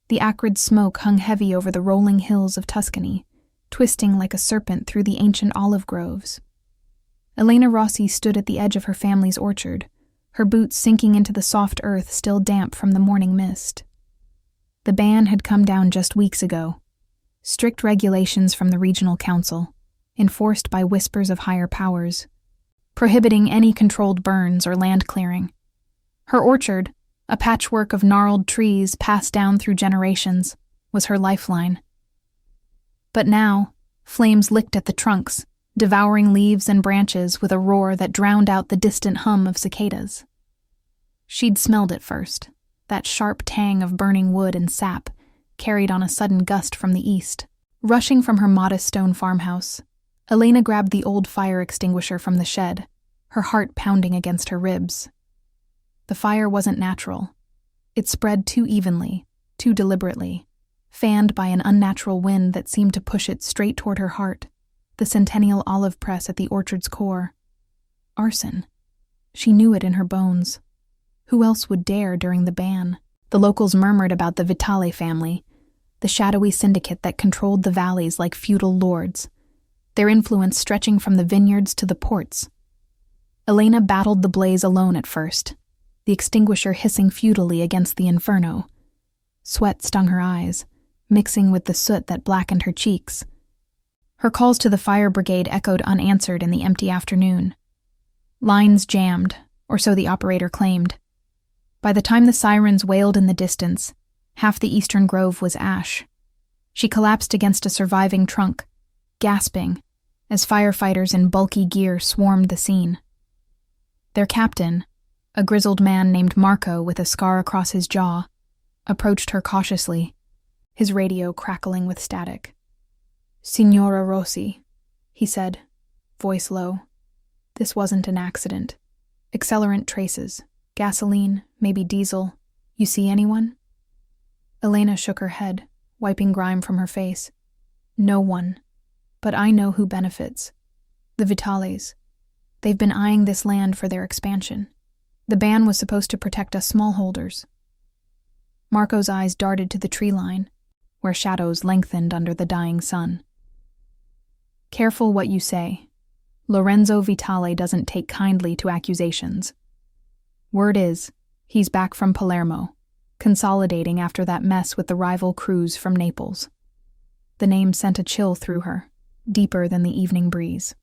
The acrid smoke hung heavy over the rolling hills of Tuscany, twisting like a serpent through the ancient olive groves. Elena Rossi stood at the edge of her family's orchard, her boots sinking into the soft earth still damp from the morning mist. The ban had come down just weeks ago. Strict regulations from the regional council, enforced by whispers of higher powers, prohibiting any controlled burns or land clearing. Her orchard, a patchwork of gnarled trees passed down through generations, was her lifeline. But now, flames licked at the trunks, devouring leaves and branches with a roar that drowned out the distant hum of cicadas. She'd smelled it first, that sharp tang of burning wood and sap, carried on a sudden gust from the east. Rushing from her modest stone farmhouse, Elena grabbed the old fire extinguisher from the shed, her heart pounding against her ribs. The fire wasn't natural. It spread too evenly, too deliberately, fanned by an unnatural wind that seemed to push it straight toward her heart, the centennial olive press at the orchard's core. Arson. She knew it in her bones. Who else would dare during the ban? The locals murmured about the Vitale family, the shadowy syndicate that controlled the valleys like feudal lords, their influence stretching from the vineyards to the ports. Elena battled the blaze alone at first, the extinguisher hissing futilely against the inferno. Sweat stung her eyes, mixing with the soot that blackened her cheeks. Her calls to the fire brigade echoed unanswered in the empty afternoon. Lines jammed, or so the operator claimed. By the time the sirens wailed in the distance, half the eastern grove was ash. She collapsed against a surviving trunk, gasping, as firefighters in bulky gear swarmed the scene. Their captain, a grizzled man named Marco with a scar across his jaw, approached her cautiously, his radio crackling with static. "Signora Rossi," he said, voice low. "This wasn't an accident. Accelerant traces. Gasoline, maybe diesel. You see anyone?" Elena shook her head, wiping grime from her face. "No one. But I know who benefits. The Vitales. They've been eyeing this land for their expansion. The ban was supposed to protect us smallholders." Marco's eyes darted to the tree line, where shadows lengthened under the dying sun. "Careful what you say. Lorenzo Vitale doesn't take kindly to accusations. Word is, he's back from Palermo, consolidating after that mess with the rival crews from Naples." The name sent a chill through her, deeper than the evening breeze.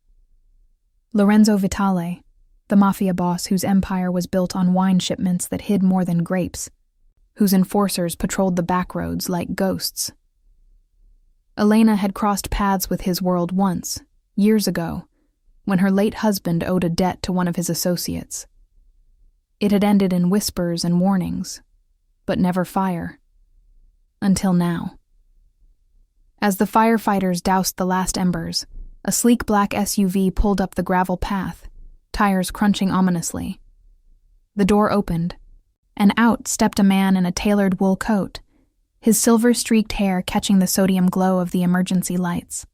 Lorenzo Vitale, the Mafia boss whose empire was built on wine shipments that hid more than grapes, whose enforcers patrolled the back roads like ghosts. Elena had crossed paths with his world once, years ago, when her late husband owed a debt to one of his associates. It had ended in whispers and warnings, but never fire. Until now. As the firefighters doused the last embers, a sleek black SUV pulled up the gravel path, tires crunching ominously. The door opened, and out stepped a man in a tailored wool coat, his silver-streaked hair catching the sodium glow of the emergency lights.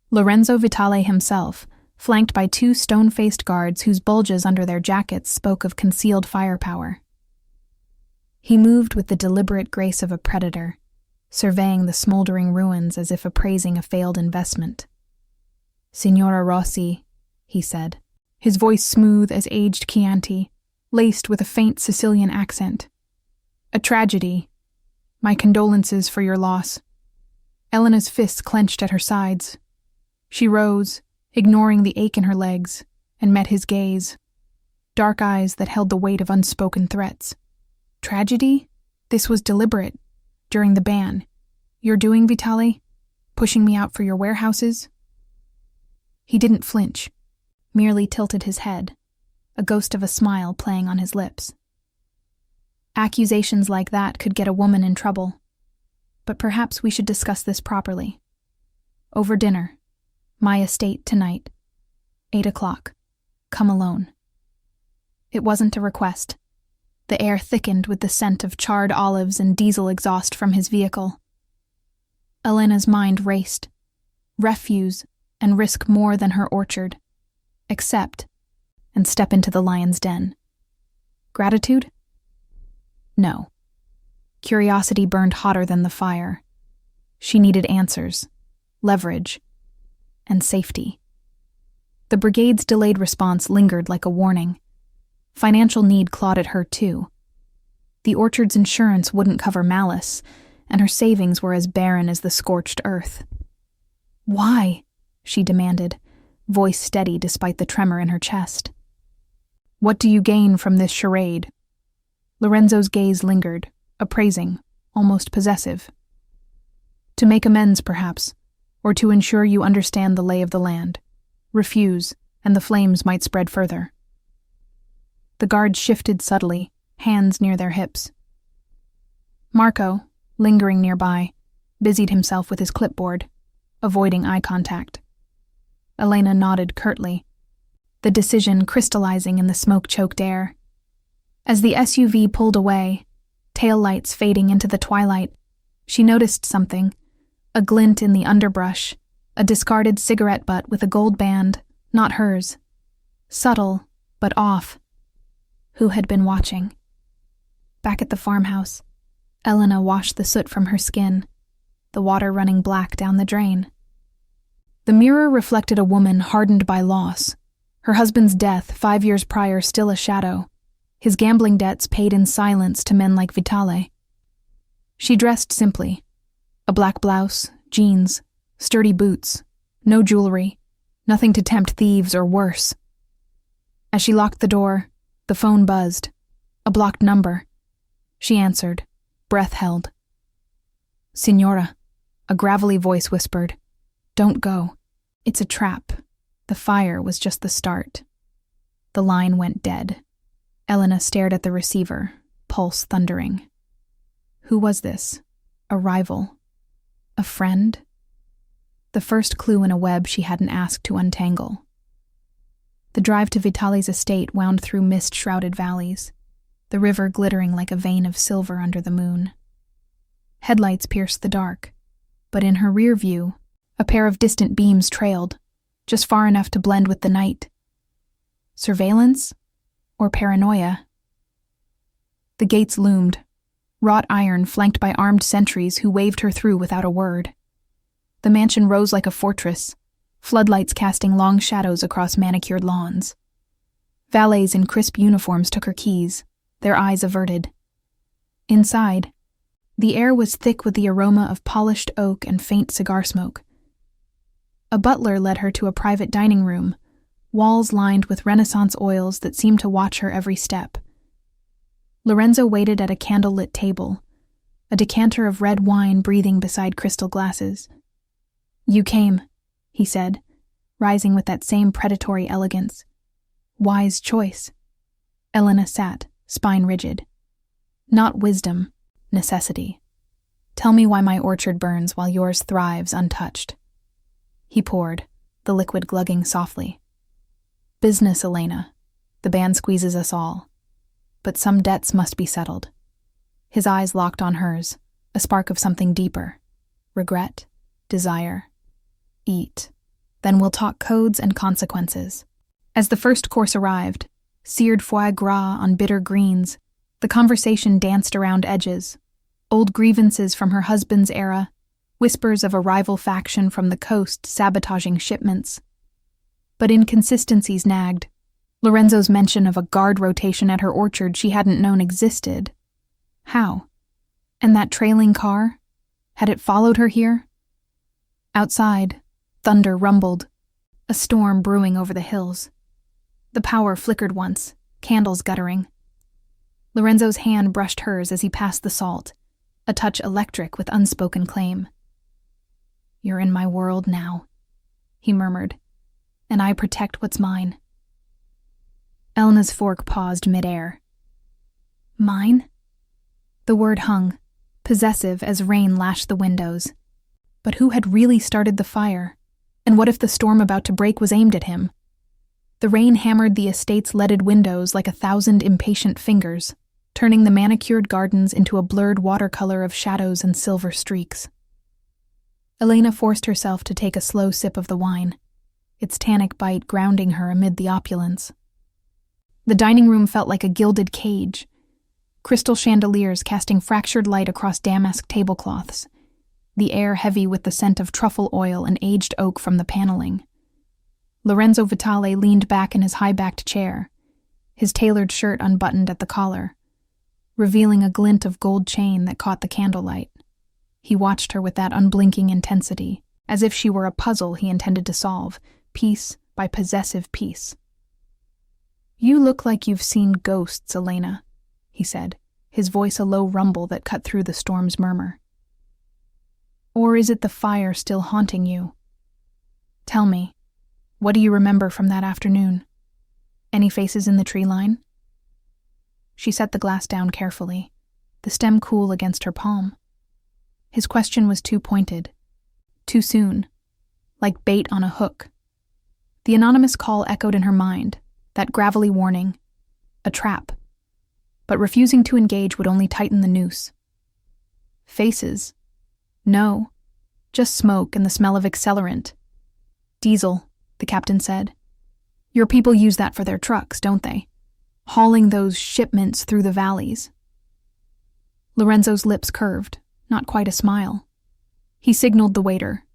Lorenzo Vitale himself, flanked by two stone-faced guards whose bulges under their jackets spoke of concealed firepower. He moved with the deliberate grace of a predator, surveying the smoldering ruins as if appraising a failed investment. "Signora Rossi," he said, his voice smooth as aged Chianti, laced with a faint Sicilian accent. "A tragedy. My condolences for your loss." Elena's fists clenched at her sides. She rose, ignoring the ache in her legs, and met his gaze. Dark eyes that held the weight of unspoken threats. "Tragedy? This was deliberate. During the ban. You're doing, Vitale? Pushing me out for your warehouses?" He didn't flinch, merely tilted his head, a ghost of a smile playing on his lips. "Accusations like that could get a woman in trouble. But perhaps we should discuss this properly. Over dinner. My estate tonight. 8 o'clock. Come alone." It wasn't a request. The air thickened with the scent of charred olives and diesel exhaust from his vehicle. Elena's mind raced. Refuse and risk more than her orchard. Accept and step into the lion's den. Gratitude? No. Curiosity burned hotter than the fire. She needed answers, leverage, and safety. The brigade's delayed response lingered like a warning. Financial need clawed at her, too. The orchard's insurance wouldn't cover malice, and her savings were as barren as the scorched earth. "Why?" she demanded, voice steady despite the tremor in her chest. "What do you gain from this charade?" Lorenzo's gaze lingered, appraising, almost possessive. "To make amends, perhaps, or to ensure you understand the lay of the land. Refuse, and the flames might spread further." The guards shifted subtly, hands near their hips. Marco, lingering nearby, busied himself with his clipboard, avoiding eye contact. Elena nodded curtly, the decision crystallizing in the smoke-choked air. As the SUV pulled away, taillights fading into the twilight, she noticed something, a glint in the underbrush, a discarded cigarette butt with a gold band, not hers. Subtle, but off. Who had been watching? Back at the farmhouse, Elena washed the soot from her skin, the water running black down the drain. The mirror reflected a woman hardened by loss, her husband's death 5 years prior still a shadow, his gambling debts paid in silence to men like Vitale. She dressed simply, a black blouse, jeans, sturdy boots, no jewelry, nothing to tempt thieves or worse. As she locked the door, the phone buzzed, a blocked number. She answered, breath held. "Signora," a gravelly voice whispered, "don't go. It's a trap. The fire was just the start." The line went dead. Elena stared at the receiver, pulse thundering. Who was this? A rival? A friend? The first clue in a web she hadn't asked to untangle. The drive to Vitale's estate wound through mist-shrouded valleys, the river glittering like a vein of silver under the moon. Headlights pierced the dark, but in her rear view, a pair of distant beams trailed, just far enough to blend with the night. Surveillance? Or paranoia? The gates loomed, wrought iron flanked by armed sentries who waved her through without a word. The mansion rose like a fortress, floodlights casting long shadows across manicured lawns. Valets in crisp uniforms took her keys, their eyes averted. Inside, the air was thick with the aroma of polished oak and faint cigar smoke. A butler led her to a private dining room, walls lined with Renaissance oils that seemed to watch her every step. Lorenzo waited at a candle-lit table, a decanter of red wine breathing beside crystal glasses. "You came," he said, rising with that same predatory elegance. "Wise choice." Elena sat, spine rigid. "Not wisdom, necessity. Tell me why my orchard burns while yours thrives untouched." He poured, the liquid glugging softly. "Business, Elena. The band squeezes us all. But some debts must be settled." His eyes locked on hers, a spark of something deeper. Regret, desire. Eat. Then we'll talk codes and consequences. As the first course arrived, seared foie gras on bitter greens, the conversation danced around edges. Old grievances from her husband's era, whispers of a rival faction from the coast sabotaging shipments. But inconsistencies nagged. Lorenzo's mention of a guard rotation at her orchard she hadn't known existed. How? And that trailing car? Had it followed her here? Outside, thunder rumbled, a storm brewing over the hills. The power flickered once, candles guttering. Lorenzo's hand brushed hers as he passed the salt, a touch electric with unspoken claim. "You're in my world now," he murmured, "and I protect what's mine." Elena's fork paused midair. "Mine?" The word hung, possessive as rain lashed the windows. But who had really started the fire? And what if the storm about to break was aimed at him? The rain hammered the estate's leaded windows like 1,000 impatient fingers, turning the manicured gardens into a blurred watercolor of shadows and silver streaks. Elena forced herself to take a slow sip of the wine, its tannic bite grounding her amid the opulence. The dining room felt like a gilded cage. crystal chandeliers casting fractured light across damask tablecloths, the air heavy with the scent of truffle oil and aged oak from the paneling. Lorenzo Vitale leaned back in his high-backed chair, his tailored shirt unbuttoned at the collar, revealing a glint of gold chain that caught the candlelight. He watched her with that unblinking intensity, as if she were a puzzle he intended to solve, piece by possessive piece. "You look like you've seen ghosts, Elena," he said, his voice a low rumble that cut through the storm's murmur. "Or is it the fire still haunting you? Tell me, what do you remember from that afternoon? Any faces in the tree line?" She set the glass down carefully, the stem cool against her palm. His question was too pointed, too soon, like bait on a hook. The anonymous call echoed in her mind, that gravelly warning, a trap. But refusing to engage would only tighten the noose. Faces? No, just smoke and the smell of accelerant. "Diesel," the captain said. "Your people use that for their trucks, don't they? Hauling those shipments through the valleys." Lorenzo's lips curved, not quite a smile. He signaled the waiter,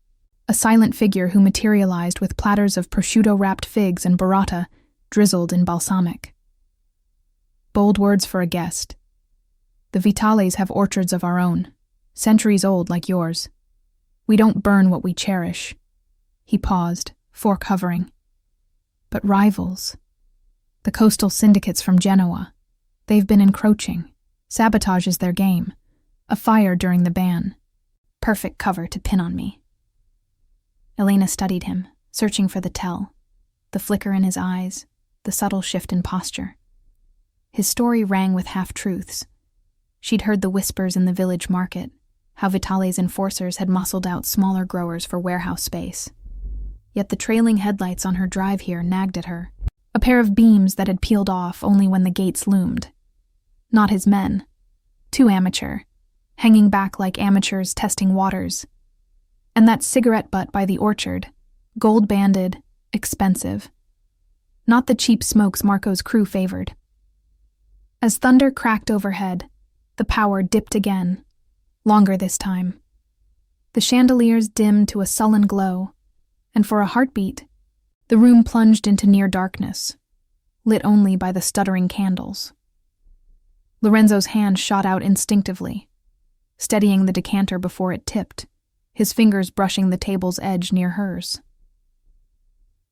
a silent figure who materialized with platters of prosciutto-wrapped figs and burrata drizzled in balsamic. Bold words for a guest. "The Vitales have orchards of our own, centuries old like yours. We don't burn what we cherish." He paused, fork hovering. "But rivals. The coastal syndicates from Genoa. They've been encroaching. Sabotage is their game. A fire during the ban. Perfect cover to pin on me." Elena studied him, searching for the tell, the flicker in his eyes, the subtle shift in posture. His story rang with half-truths. She'd heard the whispers in the village market, how Vitale's enforcers had muscled out smaller growers for warehouse space. Yet the trailing headlights on her drive here nagged at her, a pair of beams that had peeled off only when the gates loomed. Not his men. Too amateur, hanging back like amateurs testing waters. And that cigarette butt by the orchard, gold-banded, expensive. Not the cheap smokes Marco's crew favored. As thunder cracked overhead, the power dipped again, longer this time. The chandeliers dimmed to a sullen glow, and for a heartbeat, the room plunged into near darkness, lit only by the stuttering candles. Lorenzo's hand shot out instinctively, steadying the decanter before it tipped, his fingers brushing the table's edge near hers.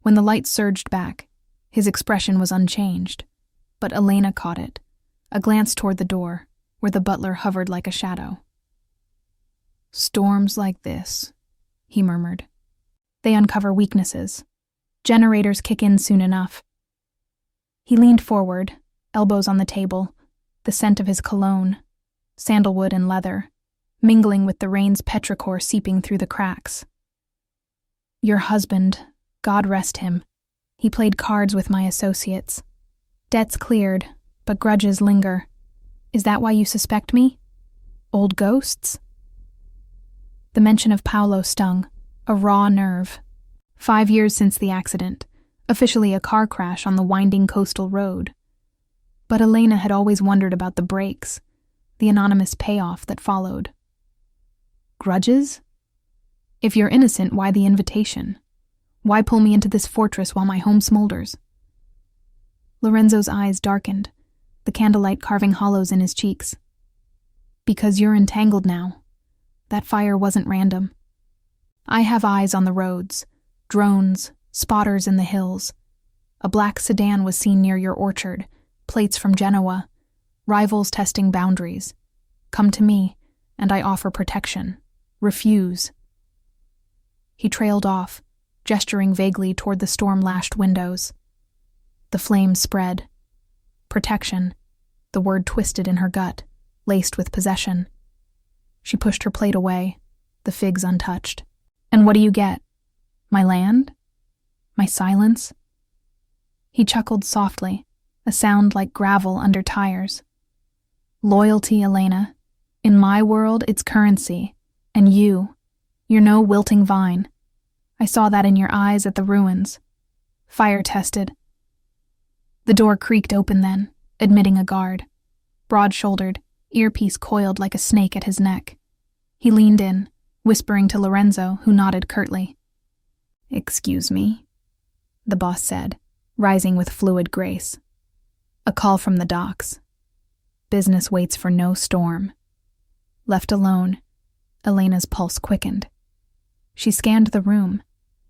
When the light surged back, his expression was unchanged, but Elena caught it, a glance toward the door, where the butler hovered like a shadow. "Storms like this," he murmured. "They uncover weaknesses. Generators kick in soon enough." He leaned forward, elbows on the table, the scent of his cologne, sandalwood and leather, mingling with the rain's petrichor seeping through the cracks. "Your husband, God rest him. He played cards with my associates. Debts cleared, but grudges linger. Is that why you suspect me? Old ghosts?" The mention of Paolo stung, a raw nerve. 5 years since the accident, officially a car crash on the winding coastal road. But Elena had always wondered about the breaks, the anonymous payoff that followed. Grudges? If you're innocent, why the invitation? Why pull me into this fortress while my home smolders? Lorenzo's eyes darkened, the candlelight carving hollows in his cheeks. "Because you're entangled now. That fire wasn't random. I have eyes on the roads, drones, spotters in the hills. A black sedan was seen near your orchard, plates from Genoa, rivals testing boundaries. Come to me, and I offer protection. Refuse." He trailed off, gesturing vaguely toward the storm-lashed windows. The flames spread. Protection, the word twisted in her gut, laced with possession. She pushed her plate away, the figs untouched. "And what do you get? My land? My silence?" He chuckled softly, a sound like gravel under tires. "Loyalty, Elena. In my world, it's currency. And you're no wilting vine. I saw that in your eyes at the ruins. Fire-tested." The door creaked open then, admitting a guard. broad-shouldered, earpiece coiled like a snake at his neck. He leaned in, whispering to Lorenzo, who nodded curtly. "Excuse me," the boss said, rising with fluid grace. "A call from the docks. Business waits for no storm." Left alone, Elena's pulse quickened. She scanned the room,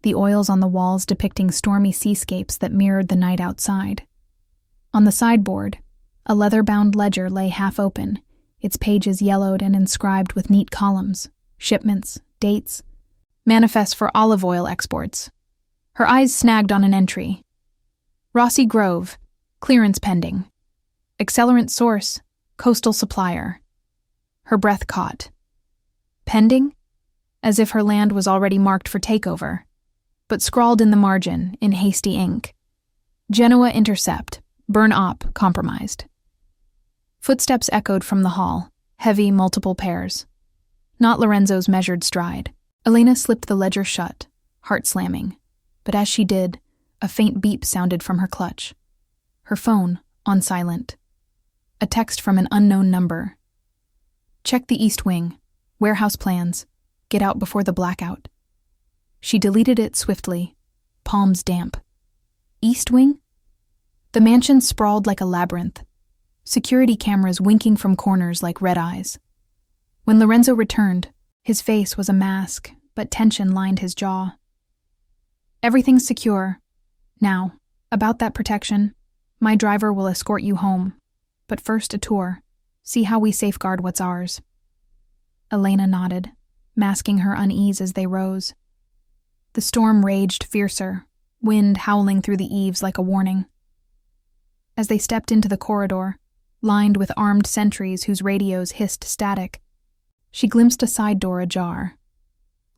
the oils on the walls depicting stormy seascapes that mirrored the night outside. On the sideboard, a leather-bound ledger lay half open, its pages yellowed and inscribed with neat columns, shipments, dates, manifests for olive oil exports. Her eyes snagged on an entry. Rossi Grove, clearance pending. Accelerant source, coastal supplier. Her breath caught. Pending? As if her land was already marked for takeover, but scrawled in the margin, in hasty ink. Genoa intercept, burn op, compromised. Footsteps echoed from the hall, heavy, multiple pairs. Not Lorenzo's measured stride. Elena slipped the ledger shut, heart slamming, but as she did, a faint beep sounded from her clutch. Her phone, on silent. A text from an unknown number. "Check the East Wing. Warehouse plans. Get out before the blackout." She deleted it swiftly, palms damp. East Wing? The mansion sprawled like a labyrinth, security cameras winking from corners like red eyes. When Lorenzo returned, his face was a mask, but tension lined his jaw. "Everything's secure. Now, about that protection, my driver will escort you home. But first a tour. See how we safeguard what's ours." Elena nodded, masking her unease as they rose. The storm raged fiercer, wind howling through the eaves like a warning. As they stepped into the corridor, lined with armed sentries whose radios hissed static, she glimpsed a side door ajar,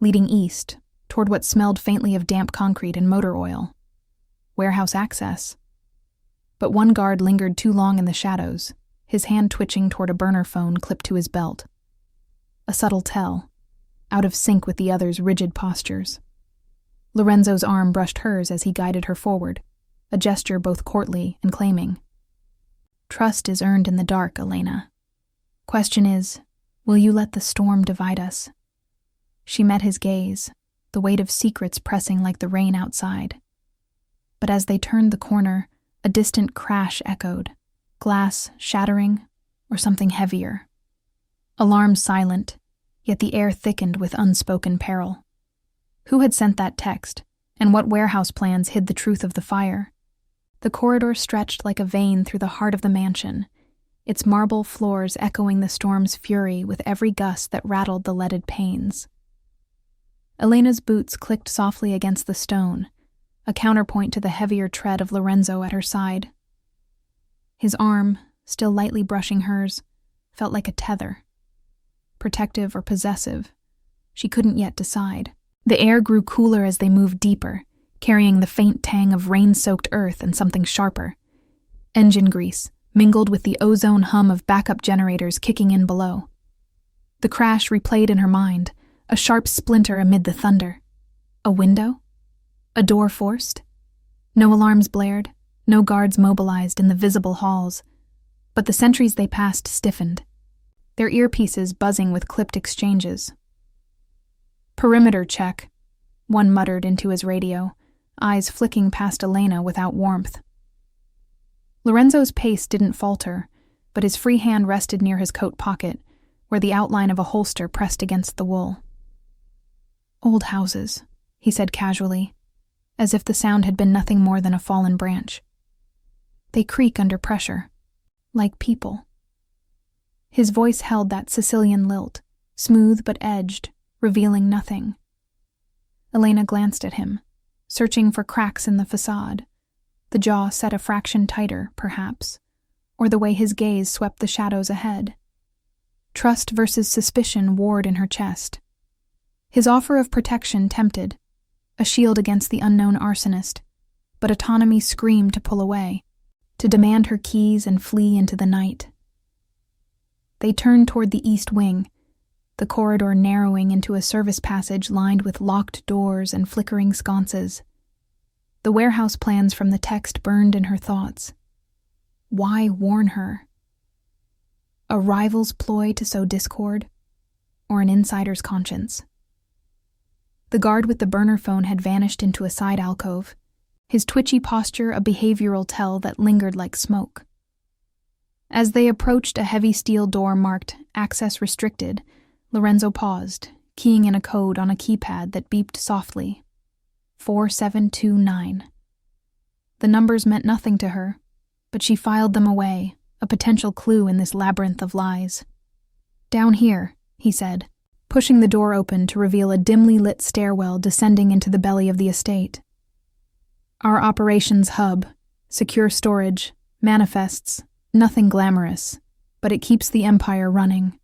leading east, toward what smelled faintly of damp concrete and motor oil. Warehouse access. But one guard lingered too long in the shadows, his hand twitching toward a burner phone clipped to his belt. A subtle tell, out of sync with the other's rigid postures. Lorenzo's arm brushed hers as he guided her forward, a gesture both courtly and claiming. "Trust is earned in the dark, Elena. Question is, will you let the storm divide us?" She met his gaze, the weight of secrets pressing like the rain outside. But as they turned the corner, a distant crash echoed, glass shattering, or something heavier. Alarm silent, yet the air thickened with unspoken peril. Who had sent that text, and what warehouse plans hid the truth of the fire? The corridor stretched like a vein through the heart of the mansion, its marble floors echoing the storm's fury with every gust that rattled the leaded panes. Elena's boots clicked softly against the stone, a counterpoint to the heavier tread of Lorenzo at her side. His arm, still lightly brushing hers, felt like a tether. Protective or possessive, she couldn't yet decide. The air grew cooler as they moved deeper, carrying the faint tang of rain-soaked earth and something sharper. Engine grease, mingled with the ozone hum of backup generators kicking in below. The crash replayed in her mind, a sharp splinter amid the thunder. A window? A door forced? No alarms blared, no guards mobilized in the visible halls, but the sentries they passed stiffened, their earpieces buzzing with clipped exchanges. "Perimeter check," one muttered into his radio, eyes flicking past Elena without warmth. Lorenzo's pace didn't falter, but his free hand rested near his coat pocket, where the outline of a holster pressed against the wool. "Old houses," he said casually, as if the sound had been nothing more than a fallen branch. "They creak under pressure, like people." His voice held that Sicilian lilt, smooth but edged, revealing nothing. Elena glanced at him, searching for cracks in the facade, the jaw set a fraction tighter, perhaps, or the way his gaze swept the shadows ahead. Trust versus suspicion warred in her chest. His offer of protection tempted, a shield against the unknown arsonist, but autonomy screamed to pull away, to demand her keys and flee into the night. They turned toward the east wing, the corridor narrowing into a service passage lined with locked doors and flickering sconces. The warehouse plans from the text burned in her thoughts. Why warn her? A rival's ploy to sow discord? Or an insider's conscience? The guard with the burner phone had vanished into a side alcove, his twitchy posture a behavioral tell that lingered like smoke. As they approached a heavy steel door marked "Access Restricted," Lorenzo paused, keying in a code on a keypad that beeped softly. 4729. The numbers meant nothing to her, but she filed them away, a potential clue in this labyrinth of lies. "Down here," he said, pushing the door open to reveal a dimly lit stairwell descending into the belly of the estate. "Our operations hub, secure storage, manifests, nothing glamorous, but it keeps the empire running."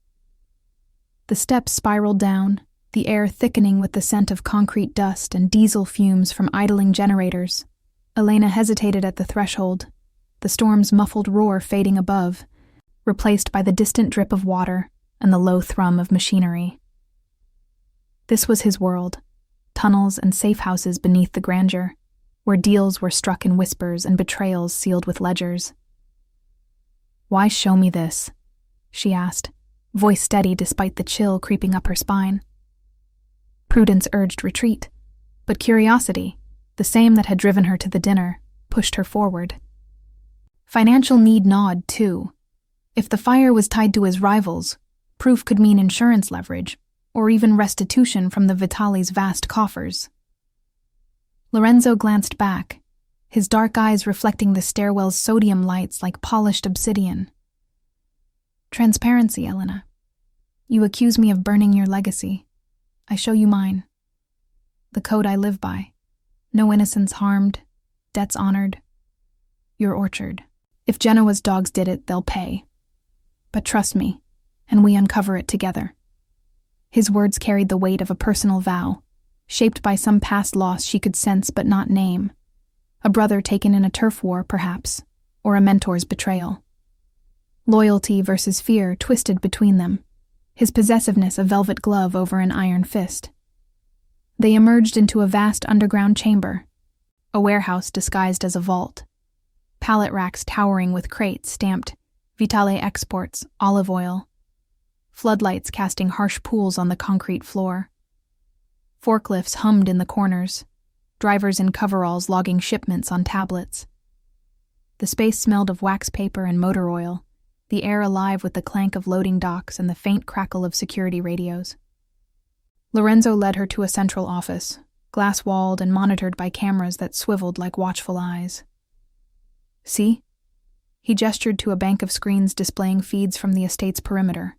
The steps spiraled down, the air thickening with the scent of concrete dust and diesel fumes from idling generators. Elena hesitated at the threshold, the storm's muffled roar fading above, replaced by the distant drip of water and the low thrum of machinery. This was his world, tunnels and safe houses beneath the grandeur, where deals were struck in whispers and betrayals sealed with ledgers. "Why show me this?" she asked, voice steady despite the chill creeping up her spine. Prudence urged retreat, but curiosity, the same that had driven her to the dinner, pushed her forward. Financial need gnawed, too. If the fire was tied to his rivals, proof could mean insurance leverage, or even restitution from the Vitali's vast coffers. Lorenzo glanced back, his dark eyes reflecting the stairwell's sodium lights like polished obsidian. "Transparency, Elena. You accuse me of burning your legacy. I show you mine. The code I live by. No innocence harmed, debts honored. Your orchard. If Genoa's dogs did it, they'll pay. But trust me, and we uncover it together." His words carried the weight of a personal vow, shaped by some past loss she could sense but not name. A brother taken in a turf war, perhaps, or a mentor's betrayal. Loyalty versus fear twisted between them, his possessiveness a velvet glove over an iron fist. They emerged into a vast underground chamber, a warehouse disguised as a vault. Pallet racks towering with crates stamped "Vitale Exports, Olive Oil." Floodlights casting harsh pools on the concrete floor. Forklifts hummed in the corners, drivers in coveralls logging shipments on tablets. The space smelled of wax paper and motor oil, the air alive with the clank of loading docks and the faint crackle of security radios. Lorenzo led her to a central office, glass-walled and monitored by cameras that swiveled like watchful eyes. "See?" He gestured to a bank of screens displaying feeds from the estate's perimeter.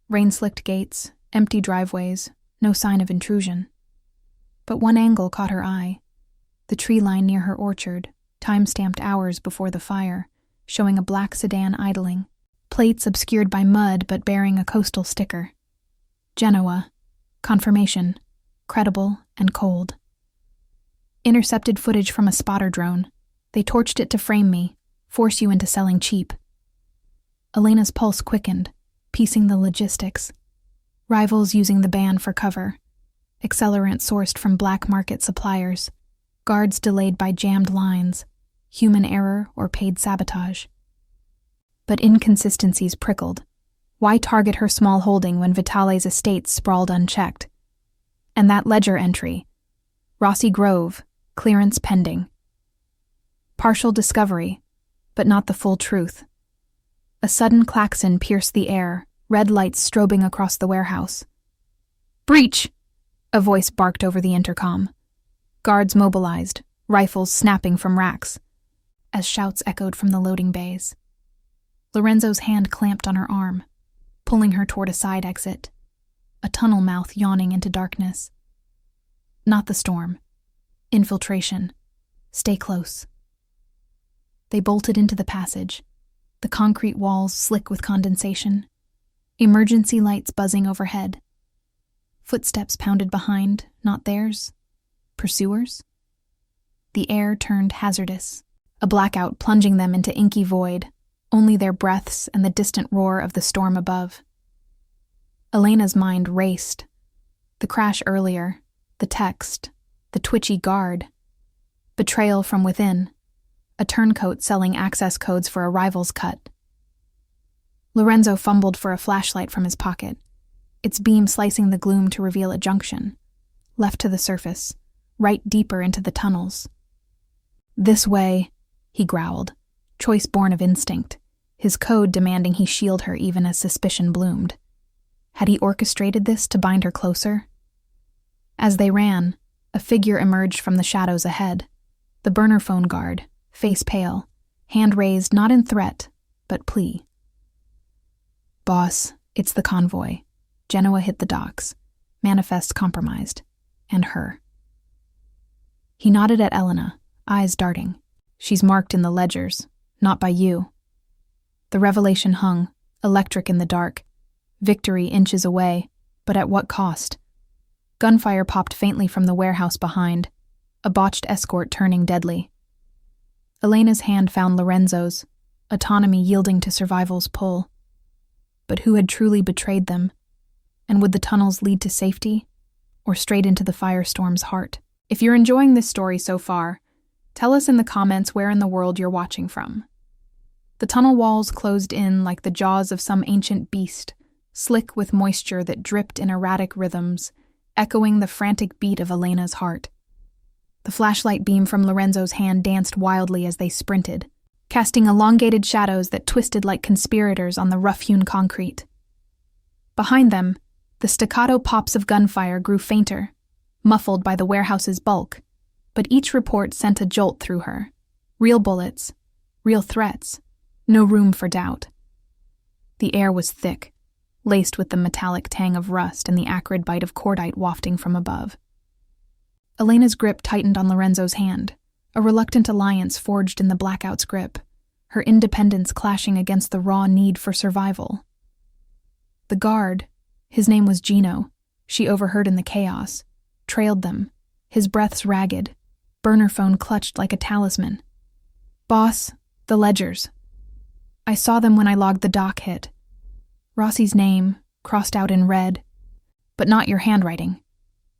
Rain-slicked gates, empty driveways, no sign of intrusion. But one angle caught her eye. The tree line near her orchard, time-stamped hours before the fire, showing a black sedan idling, plates obscured by mud but bearing a coastal sticker. Genoa. Confirmation. Credible and cold. Intercepted footage from a spotter drone. They torched it to frame me, force you into selling cheap. Elena's pulse quickened, piecing the logistics. Rivals using the ban for cover. Accelerant sourced from black market suppliers. Guards delayed by jammed lines. Human error or paid sabotage. But inconsistencies prickled. Why target her small holding when Vitale's estate sprawled unchecked? And that ledger entry. Rossi Grove, clearance pending. Partial discovery, but not the full truth. A sudden klaxon pierced the air, red lights strobing across the warehouse. "Breach!" a voice barked over the intercom. Guards mobilized, rifles snapping from racks, as shouts echoed from the loading bays. Lorenzo's hand clamped on her arm, pulling her toward a side exit, a tunnel mouth yawning into darkness. Not the storm. Infiltration. Stay close. They bolted into the passage, the concrete walls slick with condensation, emergency lights buzzing overhead. Footsteps pounded behind, not theirs. Pursuers? The air turned hazardous, a blackout plunging them into inky void, only their breaths and the distant roar of the storm above. Elena's mind raced. The crash earlier, the text, the twitchy guard. Betrayal from within. A turncoat selling access codes for a rival's cut. Lorenzo fumbled for a flashlight from his pocket, its beam slicing the gloom to reveal a junction. Left to the surface, right deeper into the tunnels. "This way," he growled, choice born of instinct, his code demanding he shield her even as suspicion bloomed. Had he orchestrated this to bind her closer? As they ran, a figure emerged from the shadows ahead, the burner phone guard, face pale, hand raised not in threat, but plea. "Boss, it's the convoy. Genoa hit the docks. Manifest compromised. And her." He nodded at Elena, eyes darting. "She's marked in the ledgers, not by you." The revelation hung, electric in the dark. Victory inches away, but at what cost? Gunfire popped faintly from the warehouse behind, a botched escort turning deadly. Elena's hand found Lorenzo's, autonomy yielding to survival's pull. But who had truly betrayed them? And would the tunnels lead to safety, or straight into the Firestorm's heart? If you're enjoying this story so far, tell us in the comments where in the world you're watching from. The tunnel walls closed in like the jaws of some ancient beast, slick with moisture that dripped in erratic rhythms, echoing the frantic beat of Elena's heart. The flashlight beam from Lorenzo's hand danced wildly as they sprinted, casting elongated shadows that twisted like conspirators on the rough-hewn concrete. Behind them, the staccato pops of gunfire grew fainter, muffled by the warehouse's bulk, but each report sent a jolt through her. Real bullets, real threats, no room for doubt. The air was thick, laced with the metallic tang of rust and the acrid bite of cordite wafting from above. Elena's grip tightened on Lorenzo's hand, a reluctant alliance forged in the blackout's grip, her independence clashing against the raw need for survival. The guard, his name was Gino, she overheard in the chaos, trailed them, his breaths ragged, burner phone clutched like a talisman. "Boss, the ledgers. I saw them when I logged the dock hit. Rossi's name, crossed out in red, but not your handwriting.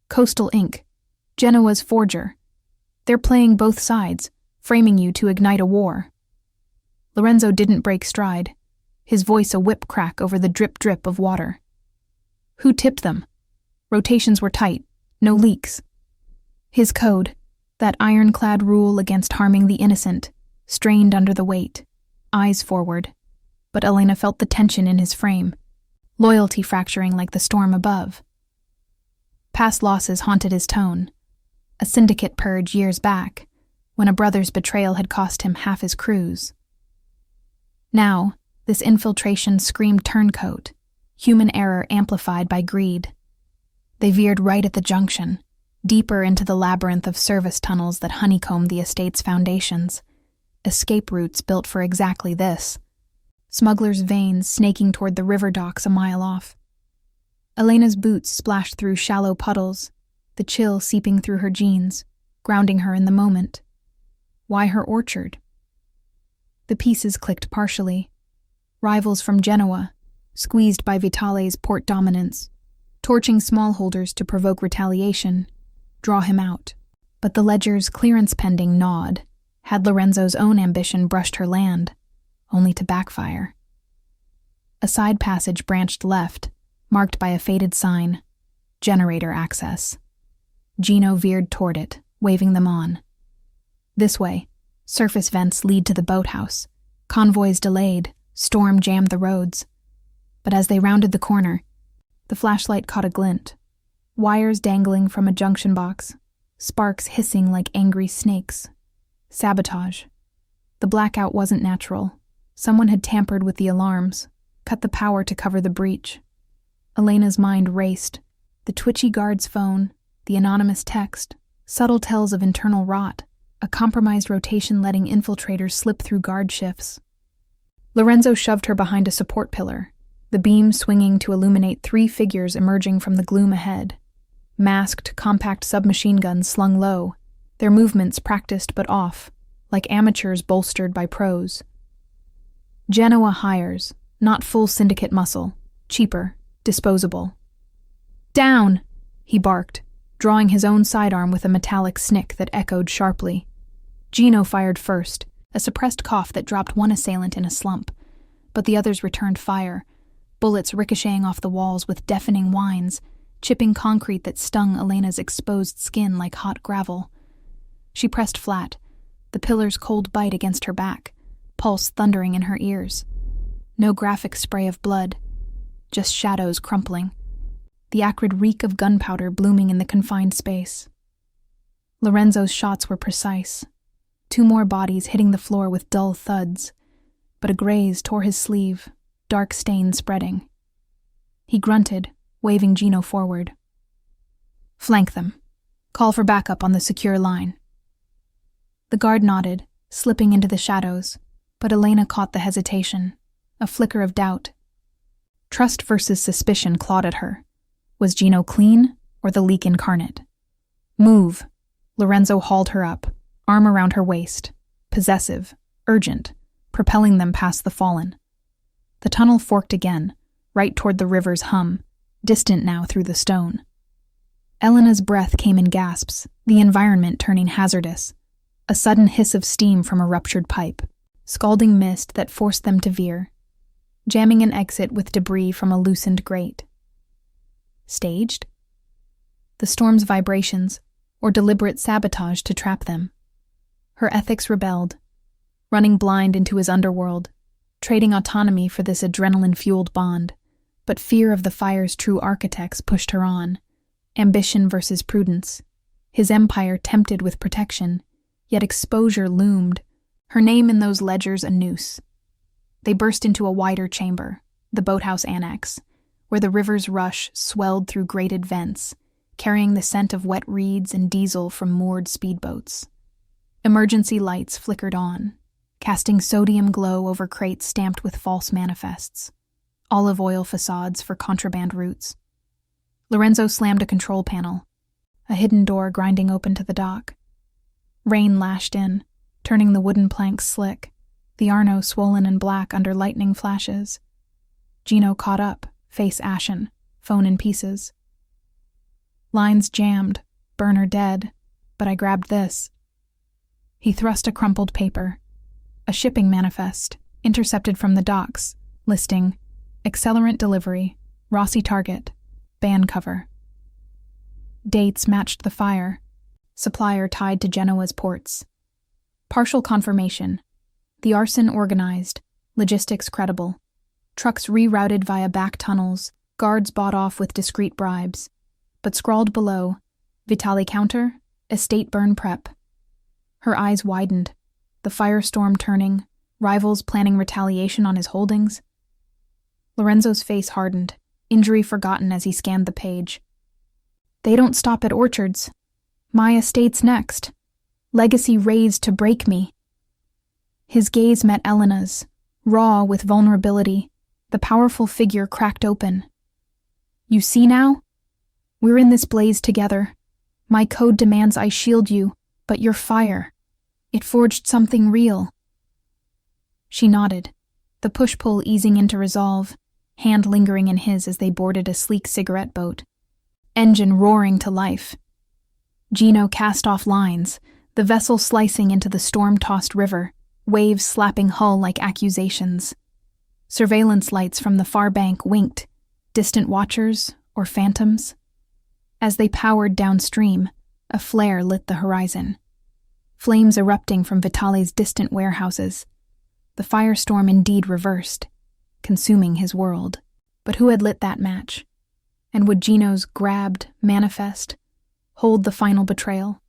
Coastal ink. Genoa's forger. They're playing both sides, framing you to ignite a war." Lorenzo didn't break stride, his voice a whip crack over the drip-drip of water. "Who tipped them? Rotations were tight, no leaks." His code, that ironclad rule against harming the innocent, strained under the weight, eyes forward, but Elena felt the tension in his frame, loyalty fracturing like the storm above. Past losses haunted his tone, a syndicate purge years back, when a brother's betrayal had cost him half his crews. Now, this infiltration screamed turncoat, human error amplified by greed. They veered right at the junction, deeper into the labyrinth of service tunnels that honeycombed the estate's foundations, escape routes built for exactly this. Smugglers' veins snaking toward the river docks a mile off. Elena's boots splashed through shallow puddles, the chill seeping through her jeans, grounding her in the moment. Why her orchard? The pieces clicked partially. Rivals from Genoa, squeezed by Vitale's port dominance, torching smallholders to provoke retaliation, draw him out. But the ledger's clearance pending gnawed, had Lorenzo's own ambition brushed her land, only to backfire. A side passage branched left, marked by a faded sign, generator access. Gino veered toward it, waving them on. This way, surface vents lead to the boathouse. Convoys delayed, storm jammed the roads. But as they rounded the corner, the flashlight caught a glint. Wires dangling from a junction box, sparks hissing like angry snakes. Sabotage. The blackout wasn't natural. Someone had tampered with the alarms, cut the power to cover the breach. Elena's mind raced. The twitchy guard's phone, the anonymous text, subtle tells of internal rot, a compromised rotation letting infiltrators slip through guard shifts. Lorenzo shoved her behind a support pillar, the beam swinging to illuminate 3 figures emerging from the gloom ahead. Masked, compact submachine guns slung low, their movements practiced but off, like amateurs bolstered by pros. Genoa hires, not full syndicate muscle, cheaper, disposable. "Down!" he barked, drawing his own sidearm with a metallic snick that echoed sharply. Gino fired first, a suppressed cough that dropped one assailant in a slump. but the others returned fire, bullets ricocheting off the walls with deafening whines, chipping concrete that stung Elena's exposed skin like hot gravel. She pressed flat, the pillar's cold bite against her back, pulse thundering in her ears. No graphic spray of blood, just shadows crumpling, the acrid reek of gunpowder blooming in the confined space. Lorenzo's shots were precise, 2 more bodies hitting the floor with dull thuds, but a graze tore his sleeve, dark stain spreading. He grunted, waving Gino forward. "Flank them. Call for backup on the secure line." The guard nodded, slipping into the shadows, but Elena caught the hesitation, a flicker of doubt. Trust versus suspicion clawed at her. Was Gino clean, or the leak incarnate? "Move." Lorenzo hauled her up, arm around her waist, possessive, urgent, propelling them past the fallen. The tunnel forked again, right toward the river's hum, distant now through the stone. Elena's breath came in gasps, the environment turning hazardous. A sudden hiss of steam from a ruptured pipe, scalding mist that forced them to veer, jamming an exit with debris from a loosened grate. Staged? The storm's vibrations, or deliberate sabotage to trap them. Her ethics rebelled, running blind into his underworld, trading autonomy for this adrenaline-fueled bond. But fear of the fire's true architects pushed her on. Ambition versus prudence. His empire tempted with protection, yet exposure loomed, her name in those ledgers a noose. They burst into a wider chamber, the boathouse annex, where the river's rush swelled through grated vents, carrying the scent of wet reeds and diesel from moored speedboats. Emergency lights flickered on, casting sodium glow over crates stamped with false manifests, olive oil facades for contraband routes. Lorenzo slammed a control panel, a hidden door grinding open to the dock. Rain lashed in, turning the wooden planks slick, the Arno swollen and black under lightning flashes. Gino caught up, face ashen, phone in pieces. "Lines jammed, burner dead, but I grabbed this." He thrust a crumpled paper, a shipping manifest, intercepted from the docks, listing accelerant delivery, Rossi target, ban cover. Dates matched the fire, supplier tied to Genoa's ports. Partial confirmation, the arson organized, logistics credible, trucks rerouted via back tunnels, guards bought off with discreet bribes. But scrawled below, Vitali counter, estate burn prep. Her eyes widened, the firestorm turning, rivals planning retaliation on his holdings. Lorenzo's face hardened, injury forgotten as he scanned the page. "They don't stop at orchards. My estate's next. Legacy raised to break me." His gaze met Elena's, raw with vulnerability, the powerful figure cracked open. "You see now? We're in this blaze together. My code demands I shield you, but your fire. It forged something real." She nodded, the push-pull easing into resolve, hand lingering in his as they boarded a sleek cigarette boat. Engine roaring to life. Gino cast off lines, the vessel slicing into the storm-tossed river, waves slapping hull like accusations. Surveillance lights from the far bank winked, distant watchers or phantoms. As they powered downstream, a flare lit the horizon. Flames erupting from Vitali's distant warehouses. The firestorm indeed reversed, consuming his world. But who had lit that match? And would Gino's grabbed manifest hold the final betrayal,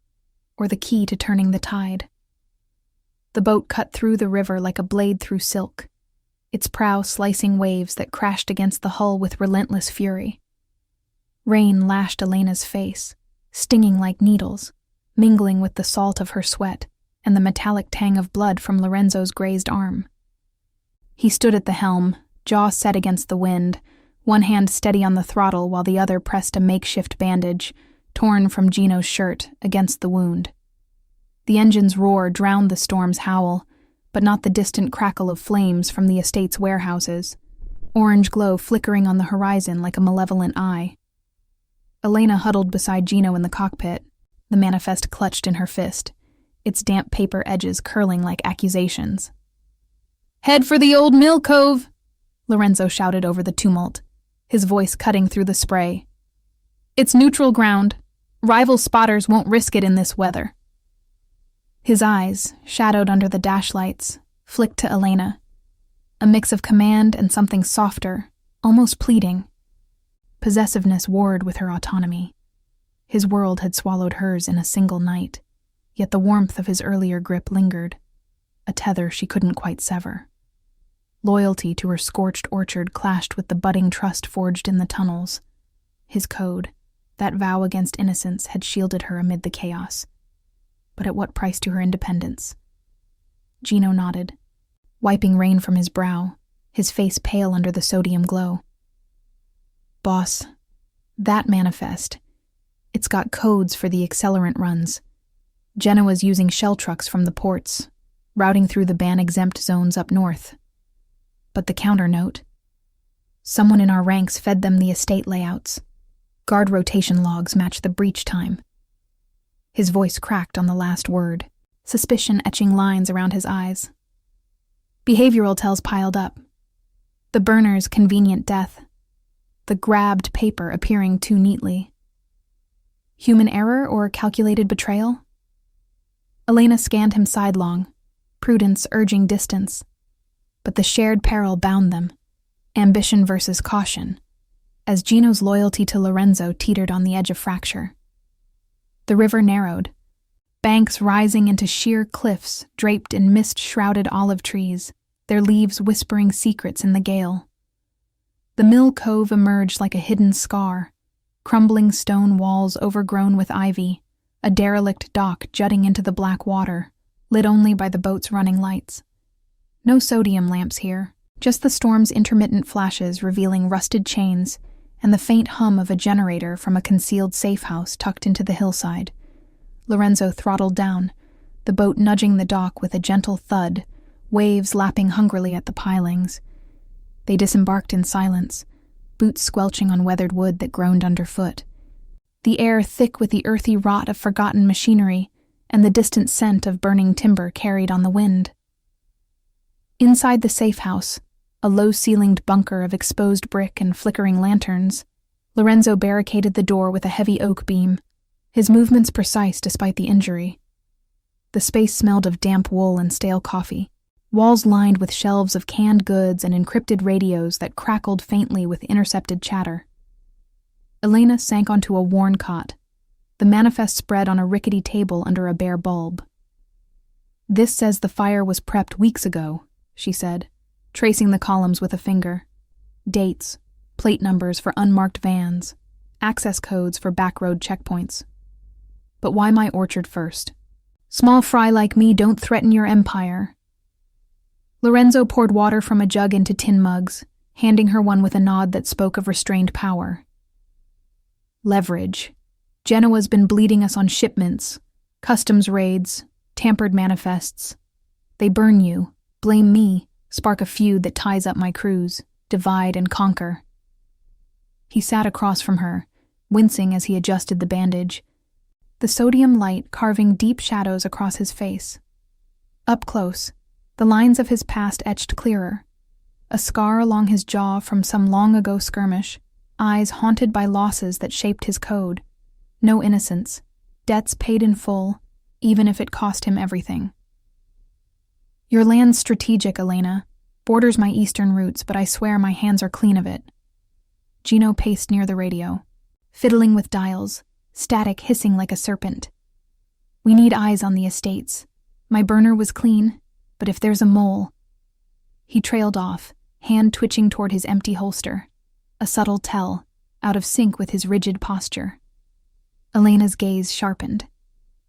or the key to turning the tide? The boat cut through the river like a blade through silk, its prow slicing waves that crashed against the hull with relentless fury. Rain lashed Elena's face, stinging like needles, mingling with the salt of her sweat and the metallic tang of blood from Lorenzo's grazed arm. He stood at the helm, jaw set against the wind, one hand steady on the throttle while the other pressed a makeshift bandage, torn from Gino's shirt, against the wound. The engine's roar drowned the storm's howl, but not the distant crackle of flames from the estate's warehouses, orange glow flickering on the horizon like a malevolent eye. Elena huddled beside Gino in the cockpit, the manifest clutched in her fist, its damp paper edges curling like accusations. "Head for the old mill cove," Lorenzo shouted over the tumult, his voice cutting through the spray. "It's neutral ground. Rival spotters won't risk it in this weather." His eyes, shadowed under the dashlights, flicked to Elena, a mix of command and something softer, almost pleading. Possessiveness warred with her autonomy. His world had swallowed hers in a single night, yet the warmth of his earlier grip lingered, a tether she couldn't quite sever. Loyalty to her scorched orchard clashed with the budding trust forged in the tunnels. His code, that vow against innocence, had shielded her amid the chaos. But at what price to her independence? Gino nodded, wiping rain from his brow, his face pale under the sodium glow. "Boss, that manifest, it's got codes for the accelerant runs. Genoa's using shell trucks from the ports, routing through the ban-exempt zones up north. But the counter note? Someone in our ranks fed them the estate layouts. Guard rotation logs match the breach time." His voice cracked on the last word, suspicion etching lines around his eyes. Behavioral tells piled up. The burner's convenient death. The grabbed paper appearing too neatly. Human error or calculated betrayal? Elena scanned him sidelong, prudence urging distance. But the shared peril bound them, ambition versus caution, as Gino's loyalty to Lorenzo teetered on the edge of fracture. The river narrowed, banks rising into sheer cliffs draped in mist-shrouded olive trees, their leaves whispering secrets in the gale. The mill cove emerged like a hidden scar, crumbling stone walls overgrown with ivy, a derelict dock jutting into the black water, lit only by the boat's running lights. No sodium lamps here, just the storm's intermittent flashes revealing rusted chains and the faint hum of a generator from a concealed safe house tucked into the hillside. Lorenzo throttled down, the boat nudging the dock with a gentle thud, waves lapping hungrily at the pilings. They disembarked in silence, boots squelching on weathered wood that groaned underfoot. The air thick with the earthy rot of forgotten machinery and the distant scent of burning timber carried on the wind. Inside the safe house, a low-ceilinged bunker of exposed brick and flickering lanterns, Lorenzo barricaded the door with a heavy oak beam, his movements precise despite the injury. The space smelled of damp wool and stale coffee, walls lined with shelves of canned goods and encrypted radios that crackled faintly with intercepted chatter. Elena sank onto a worn cot, the manifest spread on a rickety table under a bare bulb. "This says the fire was prepped weeks ago," she said, tracing the columns with a finger. Dates, plate numbers for unmarked vans, access codes for backroad checkpoints. "But why my orchard first? Small fry like me don't threaten your empire." Lorenzo poured water from a jug into tin mugs, handing her one with a nod that spoke of restrained power. "Leverage. Genoa's been bleeding us on shipments, customs raids, tampered manifests. They burn you, blame me, spark a feud that ties up my crews, divide and conquer." He sat across from her, wincing as he adjusted the bandage, the sodium light carving deep shadows across his face. Up close, the lines of his past etched clearer, a scar along his jaw from some long-ago skirmish, eyes haunted by losses that shaped his code. No innocence, debts paid in full, even if it cost him everything. "Your land's strategic, Elena. Borders my eastern roots, but I swear my hands are clean of it." Gino paced near the radio, fiddling with dials, static hissing like a serpent. "We need eyes on the estates. My burner was clean, but if there's a mole..." He trailed off, hand twitching toward his empty holster, a subtle tell, out of sync with his rigid posture. Elena's gaze sharpened.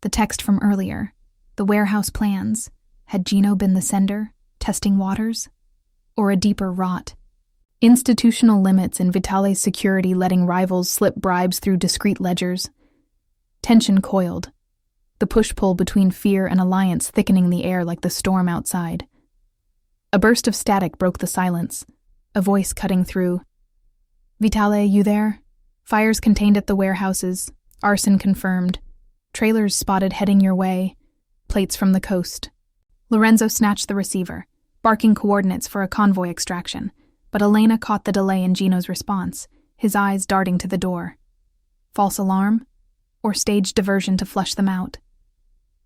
The text from earlier, the warehouse plans, had Gino been the sender, testing waters? Or a deeper rot? Institutional limits in Vitale's security letting rivals slip bribes through discreet ledgers. Tension coiled, the push-pull between fear and alliance thickening the air like the storm outside. A burst of static broke the silence, a voice cutting through. "Vitale, you there? Fires contained at the warehouses, arson confirmed. Trailers spotted heading your way, plates from the coast." Lorenzo snatched the receiver, barking coordinates for a convoy extraction, But Elena caught the delay in Gino's response, his eyes darting to the door. False alarm? Or staged diversion to flush them out?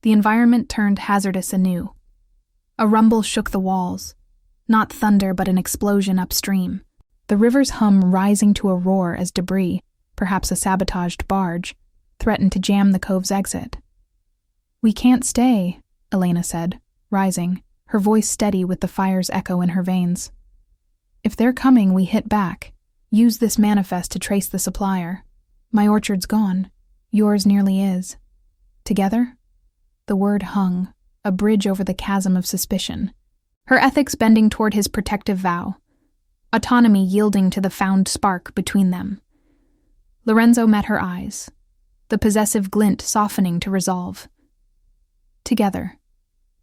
The environment turned hazardous anew. A rumble shook the walls. Not thunder, but an explosion upstream. The river's hum rising to a roar as debris, perhaps a sabotaged barge, threatened to jam the cove's exit. "We can't stay," Elena said, rising, her voice steady with the fire's echo in her veins. "If they're coming, we hit back. Use this manifest to trace the supplier. My orchard's gone. Yours nearly is. Together?" The word hung, a bridge over the chasm of suspicion. Her ethics bending toward his protective vow. Autonomy yielding to the found spark between them. Lorenzo met her eyes, the possessive glint softening to resolve. Together.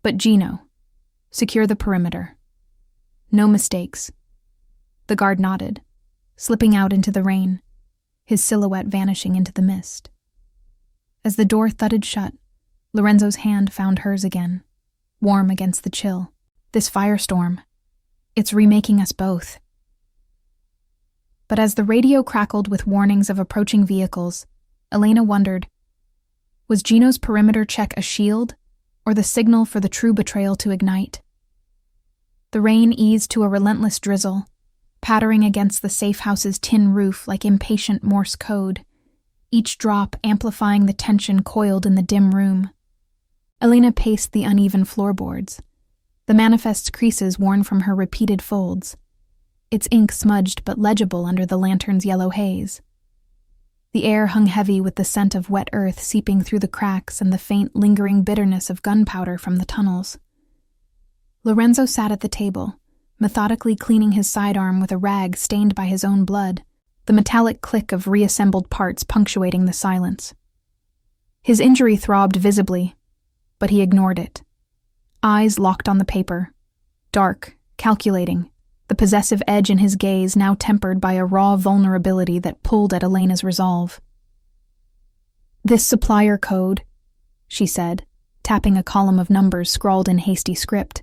But Gino. Secure the perimeter. No mistakes. The guard nodded, slipping out into the rain, his silhouette vanishing into the mist. As the door thudded shut, Lorenzo's hand found hers again, warm against the chill. This firestorm. It's remaking us both. But as the radio crackled with warnings of approaching vehicles, Elena wondered, was Gino's perimeter check a shield, or the signal for the true betrayal to ignite? The rain eased to a relentless drizzle, pattering against the safe house's tin roof like impatient Morse code, each drop amplifying the tension coiled in the dim room. Elena paced the uneven floorboards, the manifest's creases worn from her repeated folds, its ink smudged but legible under the lantern's yellow haze. The air hung heavy with the scent of wet earth seeping through the cracks and the faint, lingering bitterness of gunpowder from the tunnels. Lorenzo sat at the table, methodically cleaning his sidearm with a rag stained by his own blood, the metallic click of reassembled parts punctuating the silence. His injury throbbed visibly, but he ignored it. Eyes locked on the paper, dark, calculating, the possessive edge in his gaze now tempered by a raw vulnerability that pulled at Elena's resolve. "This supplier code," she said, tapping a column of numbers scrawled in hasty script.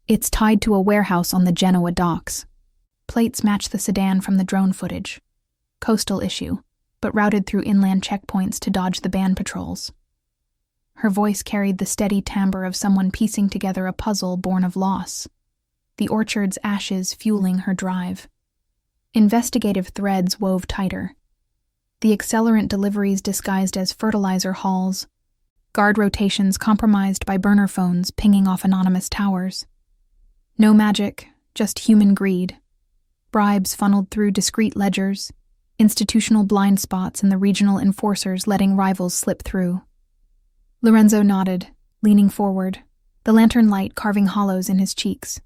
"It's tied to a warehouse on the Genoa docks. Plates match the sedan from the drone footage. Coastal issue, but routed through inland checkpoints to dodge the band patrols." Her voice carried the steady timbre of someone piecing together a puzzle born of loss. The orchard's ashes fueling her drive. Investigative threads wove tighter. The accelerant deliveries disguised as fertilizer hauls. Guard rotations compromised by burner phones pinging off anonymous towers. No magic, just human greed. Bribes funneled through discreet ledgers, institutional blind spots and the regional enforcers letting rivals slip through. Lorenzo nodded, leaning forward, the lantern light carving hollows in his cheeks.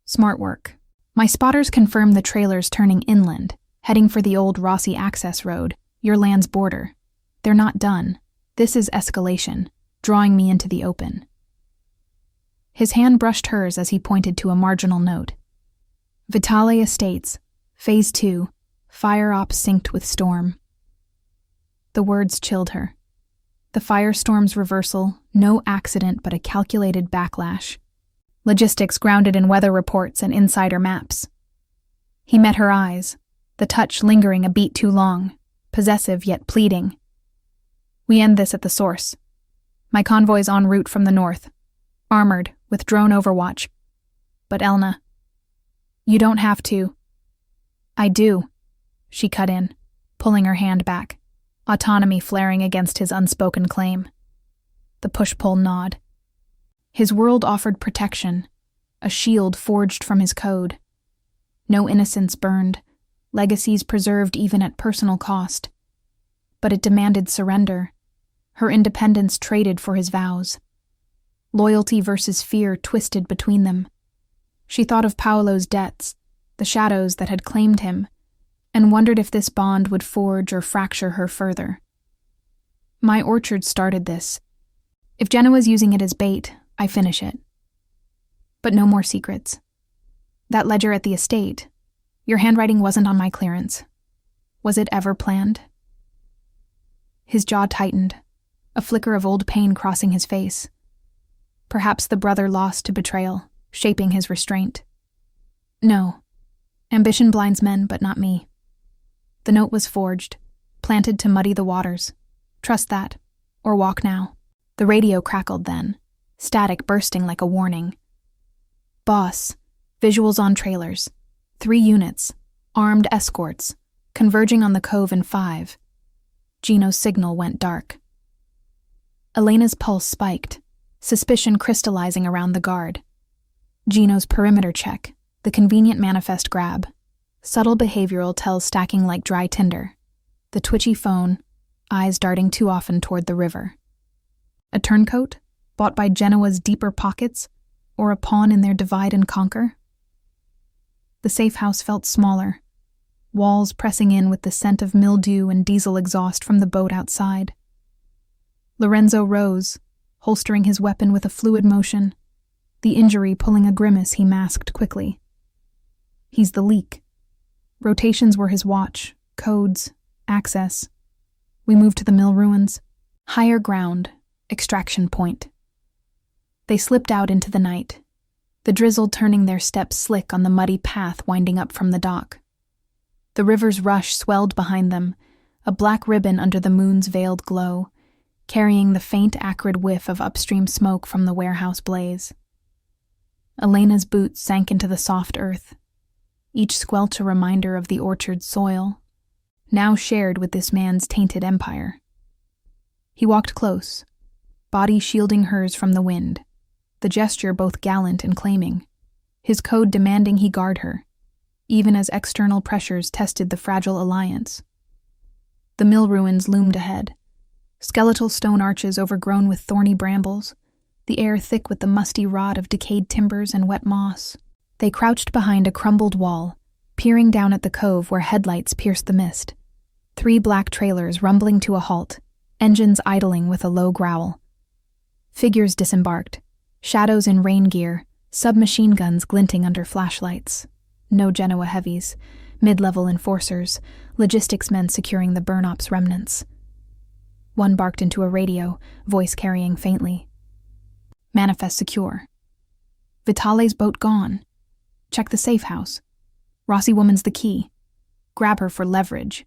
"Smart work. My spotters confirm the trailer's turning inland, heading for the old Rossi access road, your land's border. They're not done. This is escalation, drawing me into the open." His hand brushed hers as he pointed to a marginal note. "Vitale Estates, Phase 2, Fire Ops synced with Storm." The words chilled her. The firestorm's reversal, no accident but a calculated backlash. Logistics grounded in weather reports and insider maps. He met her eyes, the touch lingering a beat too long, possessive yet pleading. "We end this at the source. My convoy's en route from the north, armored, with drone overwatch. But Elna, you don't have to." "I do," she cut in, pulling her hand back, autonomy flaring against his unspoken claim. The push-pull nod. His world offered protection, a shield forged from his code. No innocence burned, legacies preserved even at personal cost. But it demanded surrender, her independence traded for his vows. Loyalty versus fear twisted between them. She thought of Paolo's debts, the shadows that had claimed him, and wondered if this bond would forge or fracture her further. "My orchard started this. If Genoa's using it as bait, I finish it. But no more secrets. That ledger at the estate, your handwriting wasn't on my clearance. Was it ever planned?" His jaw tightened, a flicker of old pain crossing his face. Perhaps the brother lost to betrayal, shaping his restraint. "No, Ambition blinds men, but not me. The note was forged, planted to muddy the waters. Trust that, or walk now. The radio crackled then, static bursting like a warning. Boss, visuals on trailers. 3 units, armed escorts, converging on the cove in 5. Gino's signal went dark. Elena's pulse spiked, suspicion crystallizing around the guard. Gino's perimeter check, the convenient manifest grab. Subtle behavioral tells stacking like dry tinder. The twitchy phone, eyes darting too often toward the river. A turncoat, bought by Genoa's deeper pockets, or a pawn in their divide and conquer? The safe house felt smaller, walls pressing in with the scent of mildew and diesel exhaust from the boat outside. Lorenzo rose, holstering his weapon with a fluid motion, the injury pulling a grimace he masked quickly. He's the leak. Rotations were his watch, codes, access. We moved to the mill ruins. Higher ground, extraction point. They slipped out into the night, the drizzle turning their steps slick on the muddy path winding up from the dock. The river's rush swelled behind them, a black ribbon under the moon's veiled glow, carrying the faint acrid whiff of upstream smoke from the warehouse blaze. Elena's boots sank into the soft earth, each squelch a reminder of the orchard's soil, now shared with this man's tainted empire. He walked close, body shielding hers from the wind, the gesture both gallant and claiming, his code demanding he guard her, even as external pressures tested the fragile alliance. The mill ruins loomed ahead, skeletal stone arches overgrown with thorny brambles, the air thick with the musty rot of decayed timbers and wet moss. They crouched behind a crumbled wall, peering down at the cove where headlights pierced the mist. 3 black trailers rumbling to a halt, engines idling with a low growl. Figures disembarked, shadows in rain gear, submachine guns glinting under flashlights. No Genoa heavies, mid-level enforcers, logistics men securing the burn ops remnants. One barked into a radio, voice carrying faintly. Manifest secure. Vitale's boat gone. Check the safe house. Rossi woman's the key. Grab her for leverage.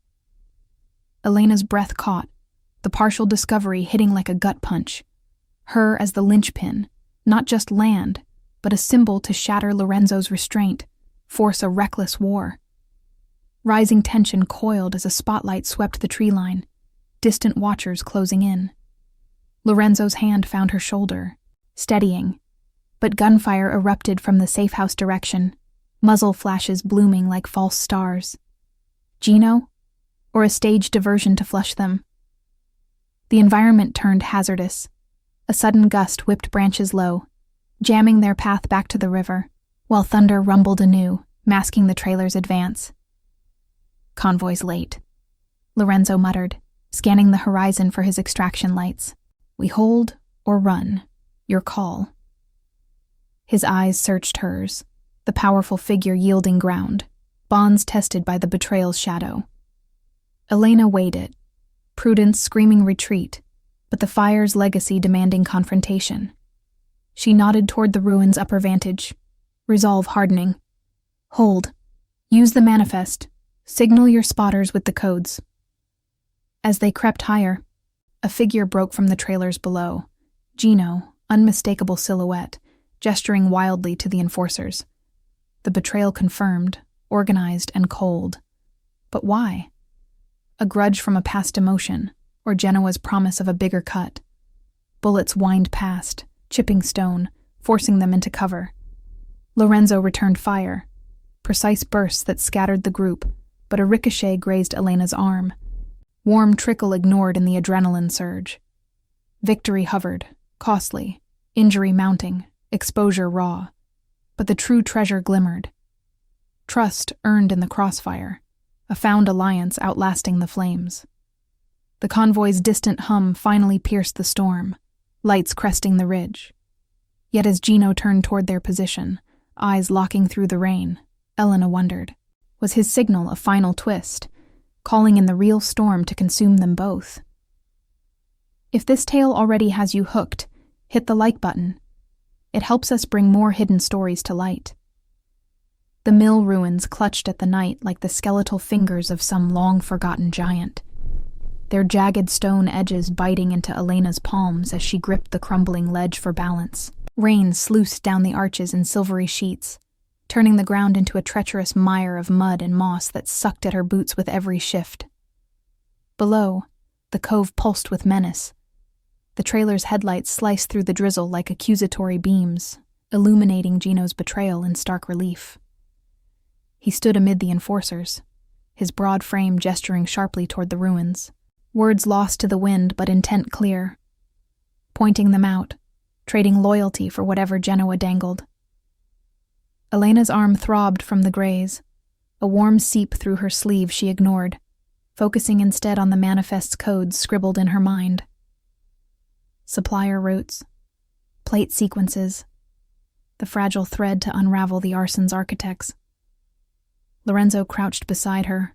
Elena's breath caught, the partial discovery hitting like a gut punch. Her as the linchpin, not just land, but a symbol to shatter Lorenzo's restraint, force a reckless war. Rising tension coiled as a spotlight swept the tree line, distant watchers closing in. Lorenzo's hand found her shoulder, steadying, but gunfire erupted from the safe house direction, muzzle flashes blooming like false stars. Gino? Or a staged diversion to flush them? The environment turned hazardous. A sudden gust whipped branches low, jamming their path back to the river, while thunder rumbled anew, masking the trailer's advance. Convoy's late, Lorenzo muttered, scanning the horizon for his extraction lights. We hold or run. Your call. His eyes searched hers, the powerful figure yielding ground, bonds tested by the betrayal's shadow. Elena weighed it, prudence screaming retreat, but the fire's legacy demanding confrontation. She nodded toward the ruins' upper vantage, resolve hardening. Hold. Use the manifest. Signal your spotters with the codes. As they crept higher, a figure broke from the trailers below. Gino, unmistakable silhouette, gesturing wildly to the enforcers. The betrayal confirmed, organized and cold. But why? A grudge from a past emotion, or Genoa's promise of a bigger cut. Bullets whined past, chipping stone, forcing them into cover. Lorenzo returned fire, precise bursts that scattered the group, but a ricochet grazed Elena's arm. Warm trickle ignored in the adrenaline surge. Victory hovered, costly, injury mounting, exposure raw. But the true treasure glimmered. Trust earned in the crossfire, a found alliance outlasting the flames. The convoy's distant hum finally pierced the storm, lights cresting the ridge. Yet as Gino turned toward their position, eyes locking through the rain, Elena wondered, was his signal a final twist, calling in the real storm to consume them both? If this tale already has you hooked, hit the like button. It helps us bring more hidden stories to light. The mill ruins clutched at the night like the skeletal fingers of some long-forgotten giant, their jagged stone edges biting into Elena's palms as she gripped the crumbling ledge for balance. Rain sluiced down the arches in silvery sheets, turning the ground into a treacherous mire of mud and moss that sucked at her boots with every shift. Below, the cove pulsed with menace. The trailer's headlights sliced through the drizzle like accusatory beams, illuminating Gino's betrayal in stark relief. He stood amid the enforcers, his broad frame gesturing sharply toward the ruins, words lost to the wind but intent clear, pointing them out, trading loyalty for whatever Genoa dangled. Elena's arm throbbed from the graze, a warm seep through her sleeve she ignored, focusing instead on the manifest's codes scribbled in her mind. Supplier routes, plate sequences, the fragile thread to unravel the arson's architects. Lorenzo crouched beside her,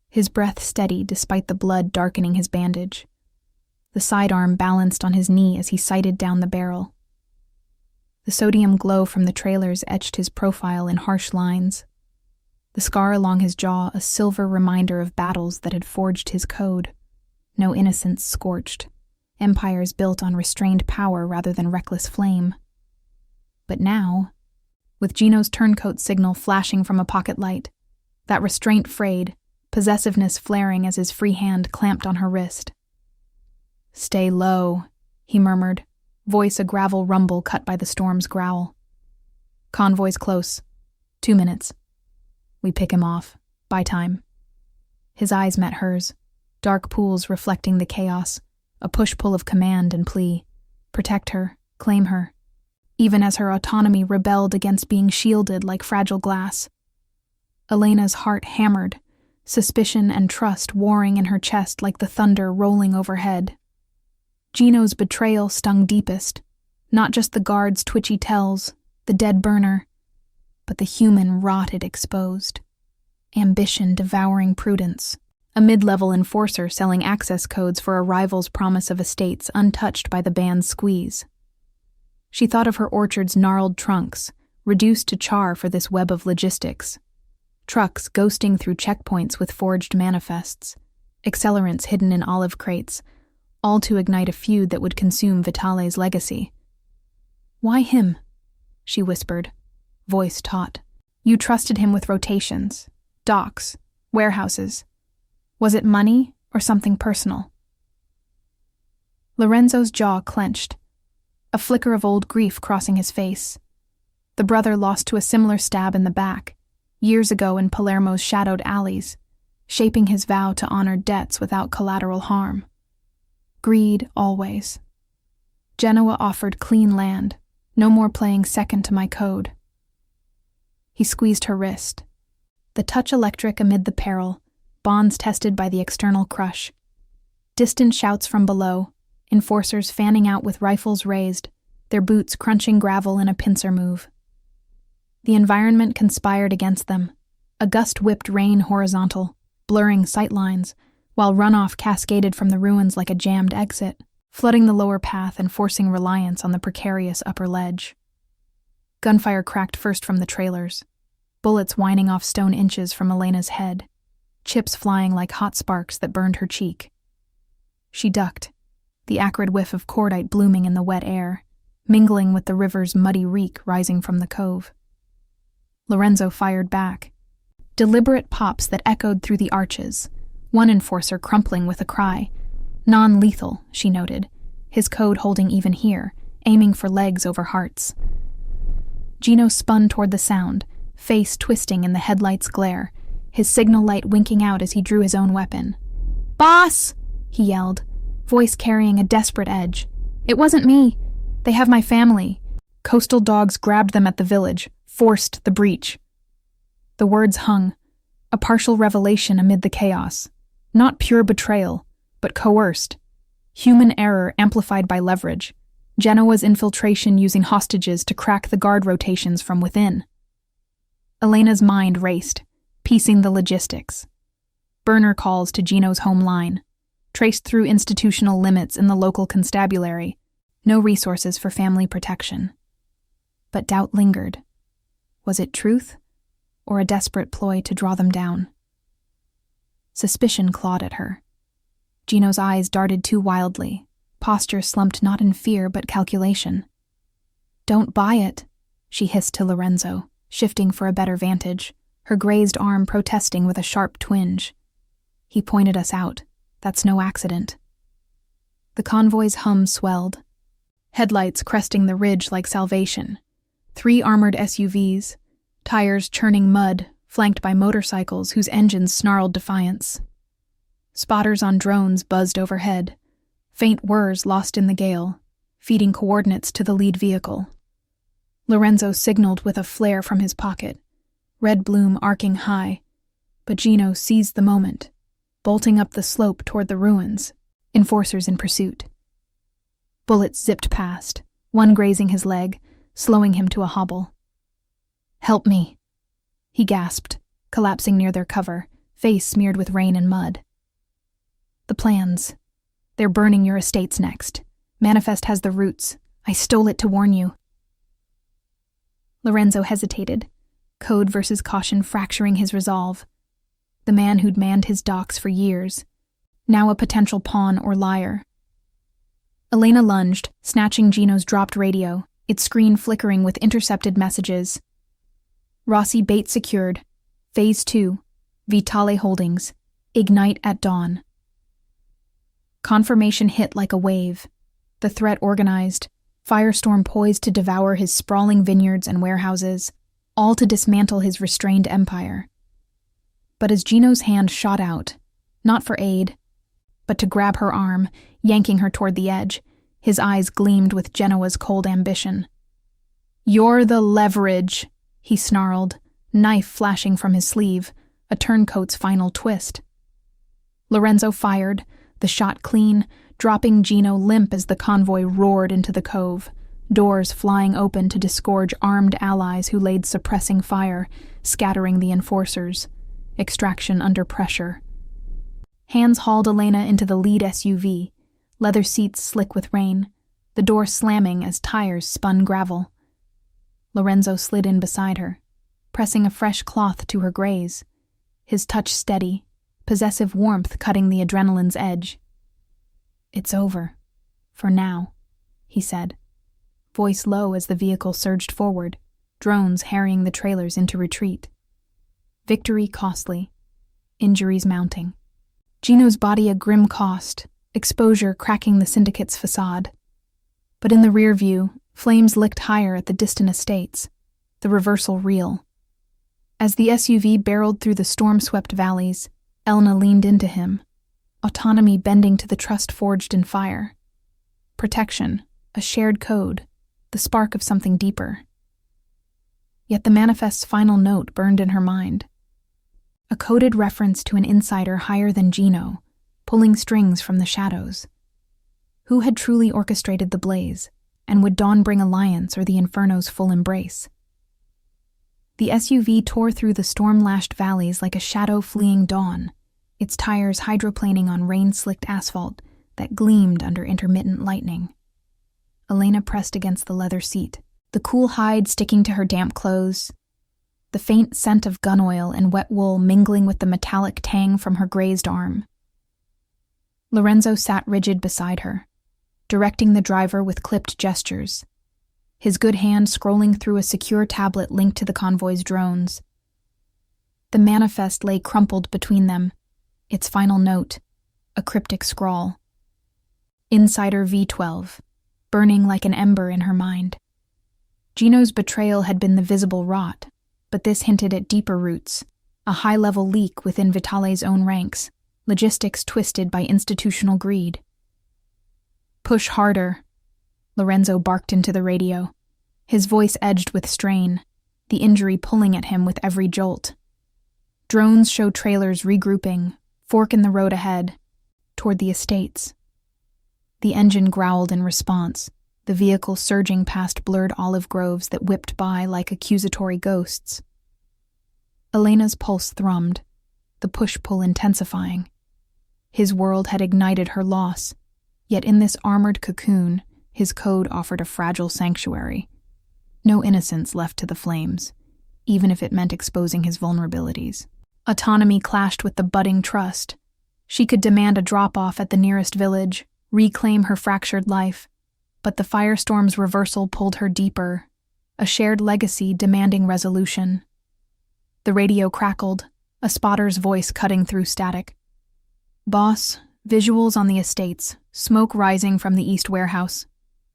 his breath steady despite the blood darkening his bandage. The sidearm balanced on his knee as he sighted down the barrel. The sodium glow from the trailers etched his profile in harsh lines, the scar along his jaw a silver reminder of battles that had forged his code. No innocents scorched, empires built on restrained power rather than reckless flame. But now, with Gino's turncoat signal flashing from a pocket light, that restraint frayed, possessiveness flaring as his free hand clamped on her wrist. "Stay low," he murmured, voice a gravel rumble cut by the storm's growl. "Convoy's close. 2 minutes. We pick him off. Buy time." His eyes met hers, dark pools reflecting the chaos, a push-pull of command and plea. Protect her, claim her, even as her autonomy rebelled against being shielded like fragile glass. Elena's heart hammered, suspicion and trust warring in her chest like the thunder rolling overhead. Gino's betrayal stung deepest, not just the guard's twitchy tells, the dead burner, but the human rot it exposed. Ambition devouring prudence, a mid-level enforcer selling access codes for a rival's promise of estates untouched by the band's squeeze. She thought of her orchard's gnarled trunks, reduced to char for this web of logistics. Trucks ghosting through checkpoints with forged manifests, accelerants hidden in olive crates, all to ignite a feud that would consume Vitale's legacy. "Why him?" she whispered, voice taut. "You trusted him with rotations, docks, warehouses. Was it money or something personal?" Lorenzo's jaw clenched, a flicker of old grief crossing his face. The brother lost to a similar stab in the back, years ago in Palermo's shadowed alleys, shaping his vow to honor debts without collateral harm. Greed always. Genoa offered clean land, no more playing second to my code. He squeezed her wrist. The touch electric amid the peril, bonds tested by the external crush. Distant shouts from below, enforcers fanning out with rifles raised, their boots crunching gravel in a pincer move. The environment conspired against them. A gust whipped rain horizontal, blurring sightlines, while runoff cascaded from the ruins like a jammed exit, flooding the lower path and forcing reliance on the precarious upper ledge. Gunfire cracked first from the trailers, bullets whining off stone inches from Elena's head, chips flying like hot sparks that burned her cheek. She ducked, the acrid whiff of cordite blooming in the wet air, mingling with the river's muddy reek rising from the cove. Lorenzo fired back. Deliberate pops that echoed through the arches, one enforcer crumpling with a cry. Non-lethal, she noted, his code holding even here, aiming for legs over hearts. Gino spun toward the sound, face twisting in the headlight's glare, his signal light winking out as he drew his own weapon. "Boss!" he yelled, voice carrying a desperate edge. "It wasn't me. They have my family." Coastal dogs grabbed them at the village, forced the breach. The words hung, a partial revelation amid the chaos. Not pure betrayal, but coerced. Human error amplified by leverage. Genoa's infiltration using hostages to crack the guard rotations from within. Elena's mind raced, piecing the logistics. Burner calls to Gino's home line, traced through institutional limits in the local constabulary, no resources for family protection. But doubt lingered. Was it truth? or a desperate ploy to draw them down. Suspicion clawed at her. Gino's eyes darted too wildly, posture slumped not in fear but calculation. "Don't buy it," she hissed to Lorenzo, shifting for a better vantage, her grazed arm protesting with a sharp twinge. "He pointed us out. That's no accident." The convoy's hum swelled, headlights cresting the ridge like salvation. 3 armored SUVs, tires churning mud, flanked by motorcycles whose engines snarled defiance. Spotters on drones buzzed overhead, faint whirs lost in the gale, feeding coordinates to the lead vehicle. Lorenzo signaled with a flare from his pocket, red bloom arcing high, but Gino seized the moment, bolting up the slope toward the ruins, enforcers in pursuit. Bullets zipped past, one grazing his leg, slowing him to a hobble. "Help me," he gasped, collapsing near their cover, face smeared with rain and mud. "The plans. They're burning your estates next. Manifest has the roots. I stole it to warn you." Lorenzo hesitated, code versus caution fracturing his resolve. The man who'd manned his docks for years, now a potential pawn or liar. Elena lunged, snatching Gino's dropped radio, its screen flickering with intercepted messages. "Rossi bait secured. Phase 2. Vitale Holdings. Ignite at dawn." Confirmation hit like a wave. The threat organized, Firestorm poised to devour his sprawling vineyards and warehouses, all to dismantle his restrained empire. But as Gino's hand shot out, not for aid, but to grab her arm, yanking her toward the edge, his eyes gleamed with Genoa's cold ambition. "You're the leverage," he snarled, knife flashing from his sleeve, a turncoat's final twist. Lorenzo fired, the shot clean, dropping Gino limp as the convoy roared into the cove, doors flying open to disgorge armed allies who laid suppressing fire, scattering the enforcers. Extraction under pressure. Hands hauled Elena into the lead SUV, leather seats slick with rain, the door slamming as tires spun gravel. Lorenzo slid in beside her, pressing a fresh cloth to her graze, his touch steady, possessive warmth cutting the adrenaline's edge. "It's over. For now," he said, voice low as the vehicle surged forward, drones harrying the trailers into retreat. Victory costly, injuries mounting. Gino's body a grim cost, exposure cracking the syndicate's facade. But in the rear view, flames licked higher at the distant estates, the reversal real. As the SUV barreled through the storm-swept valleys, Elena leaned into him, autonomy bending to the trust forged in fire. Protection, a shared code, the spark of something deeper. Yet the manifest's final note burned in her mind. A coded reference to an insider higher than Gino, pulling strings from the shadows. Who had truly orchestrated the blaze, and would dawn bring alliance or the inferno's full embrace? The SUV tore through the storm-lashed valleys like a shadow-fleeing dawn, its tires hydroplaning on rain-slicked asphalt that gleamed under intermittent lightning. Elena pressed against the leather seat, the cool hide sticking to her damp clothes, the faint scent of gun oil and wet wool mingling with the metallic tang from her grazed arm. Lorenzo sat rigid beside her, directing the driver with clipped gestures, his good hand scrolling through a secure tablet linked to the convoy's drones. The manifest lay crumpled between them, its final note, a cryptic scrawl. Insider V12, burning like an ember in her mind. Gino's betrayal had been the visible rot, but this hinted at deeper roots, a high-level leak within Vitale's own ranks, logistics twisted by institutional greed. "Push harder," Lorenzo barked into the radio, his voice edged with strain, the injury pulling at him with every jolt. Drones showed trailers regrouping, fork in the road ahead, toward the estates. The engine growled in response, the vehicle surging past blurred olive groves that whipped by like accusatory ghosts. Elena's pulse thrummed, the push-pull intensifying. His world had ignited her loss, yet in this armored cocoon, his code offered a fragile sanctuary. No innocence left to the flames, even if it meant exposing his vulnerabilities. Autonomy clashed with the budding trust. She could demand a drop-off at the nearest village, reclaim her fractured life, but the Firestorm's reversal pulled her deeper, a shared legacy demanding resolution. The radio crackled, a spotter's voice cutting through static. "Boss, visuals on the estates, smoke rising from the east warehouse.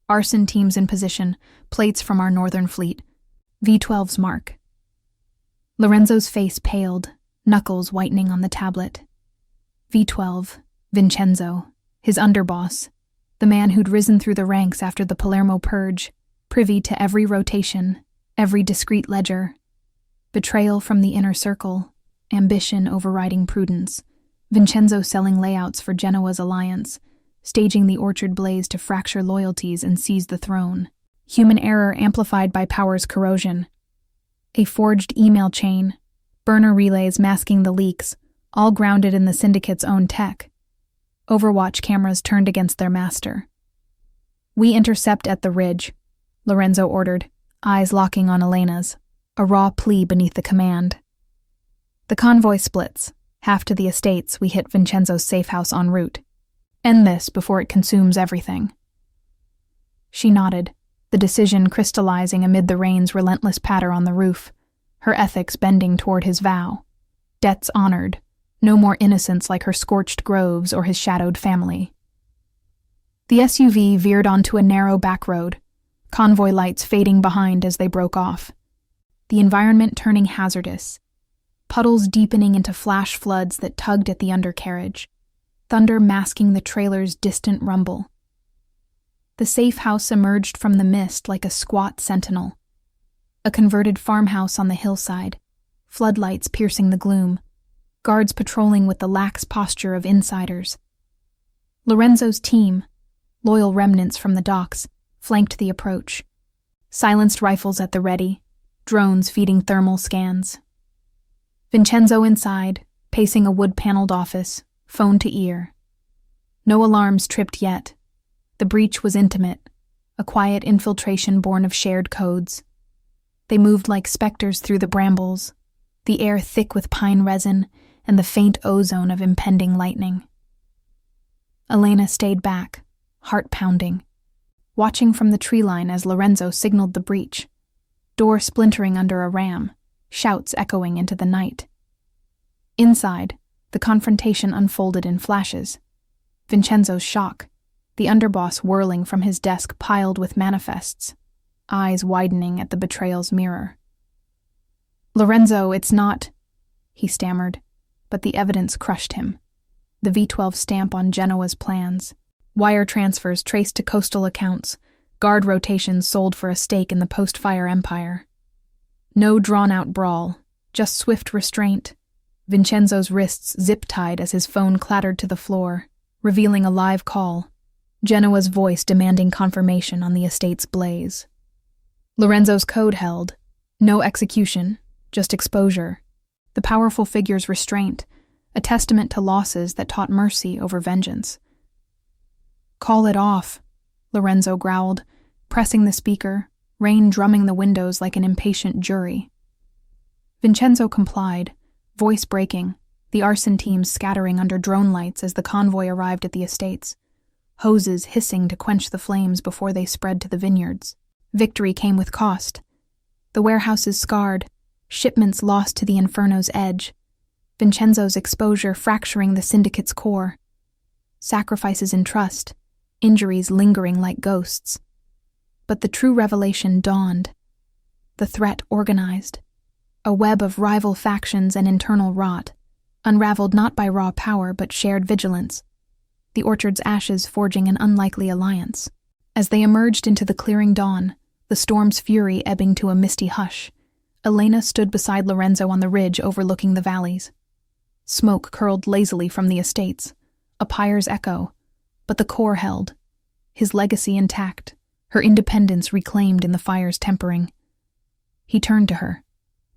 Arson teams in position, plates from our northern fleet. V12's mark." Lorenzo's face paled, knuckles whitening on the tablet. V12, Vincenzo, his underboss, the man who'd risen through the ranks after the Palermo purge, privy to every rotation, every discreet ledger. Betrayal from the inner circle, ambition overriding prudence. Vincenzo selling layouts for Genoa's alliance, staging the orchard blaze to fracture loyalties and seize the throne. Human error amplified by power's corrosion. A forged email chain, burner relays masking the leaks, all grounded in the syndicate's own tech. Overwatch cameras turned against their master. "We intercept at the ridge," Lorenzo ordered, eyes locking on Elena's, a raw plea beneath the command. "The convoy splits. Half to the estates, we hit Vincenzo's safe house en route. End this before it consumes everything." She nodded, the decision crystallizing amid the rain's relentless patter on the roof, her ethics bending toward his vow. Debts honored, no more innocence like her scorched groves or his shadowed family. The SUV veered onto a narrow back road, convoy lights fading behind as they broke off. The environment turning hazardous, puddles deepening into flash floods that tugged at the undercarriage, thunder masking the trailer's distant rumble. The safe house emerged from the mist like a squat sentinel, a converted farmhouse on the hillside, floodlights piercing the gloom, guards patrolling with the lax posture of insiders. Lorenzo's team, loyal remnants from the docks, flanked the approach. Silenced rifles at the ready, drones feeding thermal scans. Vincenzo inside, pacing a wood-paneled office, phone to ear. No alarms tripped yet. The breach was intimate, a quiet infiltration born of shared codes. They moved like specters through the brambles, the air thick with pine resin and the faint ozone of impending lightning. Elena stayed back, heart pounding, watching from the tree line as Lorenzo signaled the breach, door splintering under a ram, shouts echoing into the night. Inside, the confrontation unfolded in flashes. Vincenzo's shock, the underboss whirling from his desk piled with manifests, eyes widening at the betrayal's mirror. "Lorenzo, it's not," he stammered, but the evidence crushed him. The V12 stamp on Genoa's plans, wire transfers traced to coastal accounts, guard rotations sold for a stake in the post-fire empire. No drawn-out brawl, just swift restraint. Vincenzo's wrists zip-tied as his phone clattered to the floor, revealing a live call, Genoa's voice demanding confirmation on the estate's blaze. Lorenzo's code held, no execution, just exposure. The powerful figure's restraint, a testament to losses that taught mercy over vengeance. "Call it off," Lorenzo growled, pressing the speaker, rain drumming the windows like an impatient jury. Vincenzo complied, voice breaking, the arson teams scattering under drone lights as the convoy arrived at the estates, hoses hissing to quench the flames before they spread to the vineyards. Victory came with cost. The warehouses scarred, shipments lost to the inferno's edge, Vincenzo's exposure fracturing the syndicate's core. Sacrifices in trust, injuries lingering like ghosts. But the true revelation dawned. The threat organized. A web of rival factions and internal rot, unraveled not by raw power but shared vigilance. The orchard's ashes forging an unlikely alliance. As they emerged into the clearing dawn, the storm's fury ebbing to a misty hush, Elena stood beside Lorenzo on the ridge overlooking the valleys. Smoke curled lazily from the estates, a pyre's echo, but the core held, his legacy intact, her independence reclaimed in the fire's tempering. He turned to her,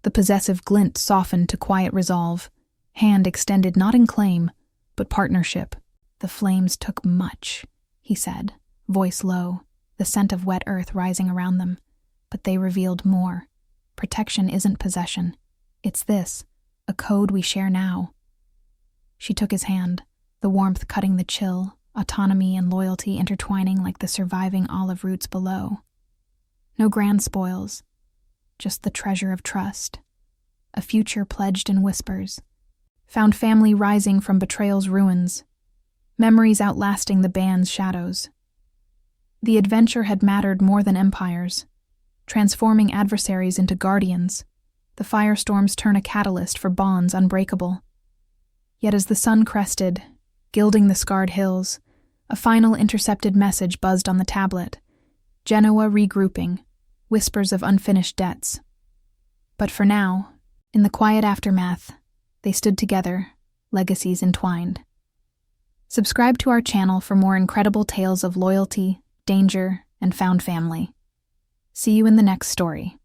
the possessive glint softened to quiet resolve, hand extended not in claim, but partnership. "The flames took much," he said, voice low, the scent of wet earth rising around them, "but they revealed more. protection isn't possession. It's this, a code we share now. She took his hand, the warmth cutting the chill, autonomy and loyalty intertwining like the surviving olive roots below. No grand spoils, just the treasure of trust. A future pledged in whispers. Found family rising from betrayal's ruins. Memories outlasting the band's shadows. The adventure had mattered more than empires, transforming adversaries into guardians, the firestorms turn a catalyst for bonds unbreakable. Yet as the sun crested, gilding the scarred hills, a final intercepted message buzzed on the tablet. Genoa regrouping, whispers of unfinished debts. But for now, in the quiet aftermath, they stood together, legacies entwined. Subscribe to our channel for more incredible tales of loyalty, danger, and found family. See you in the next story.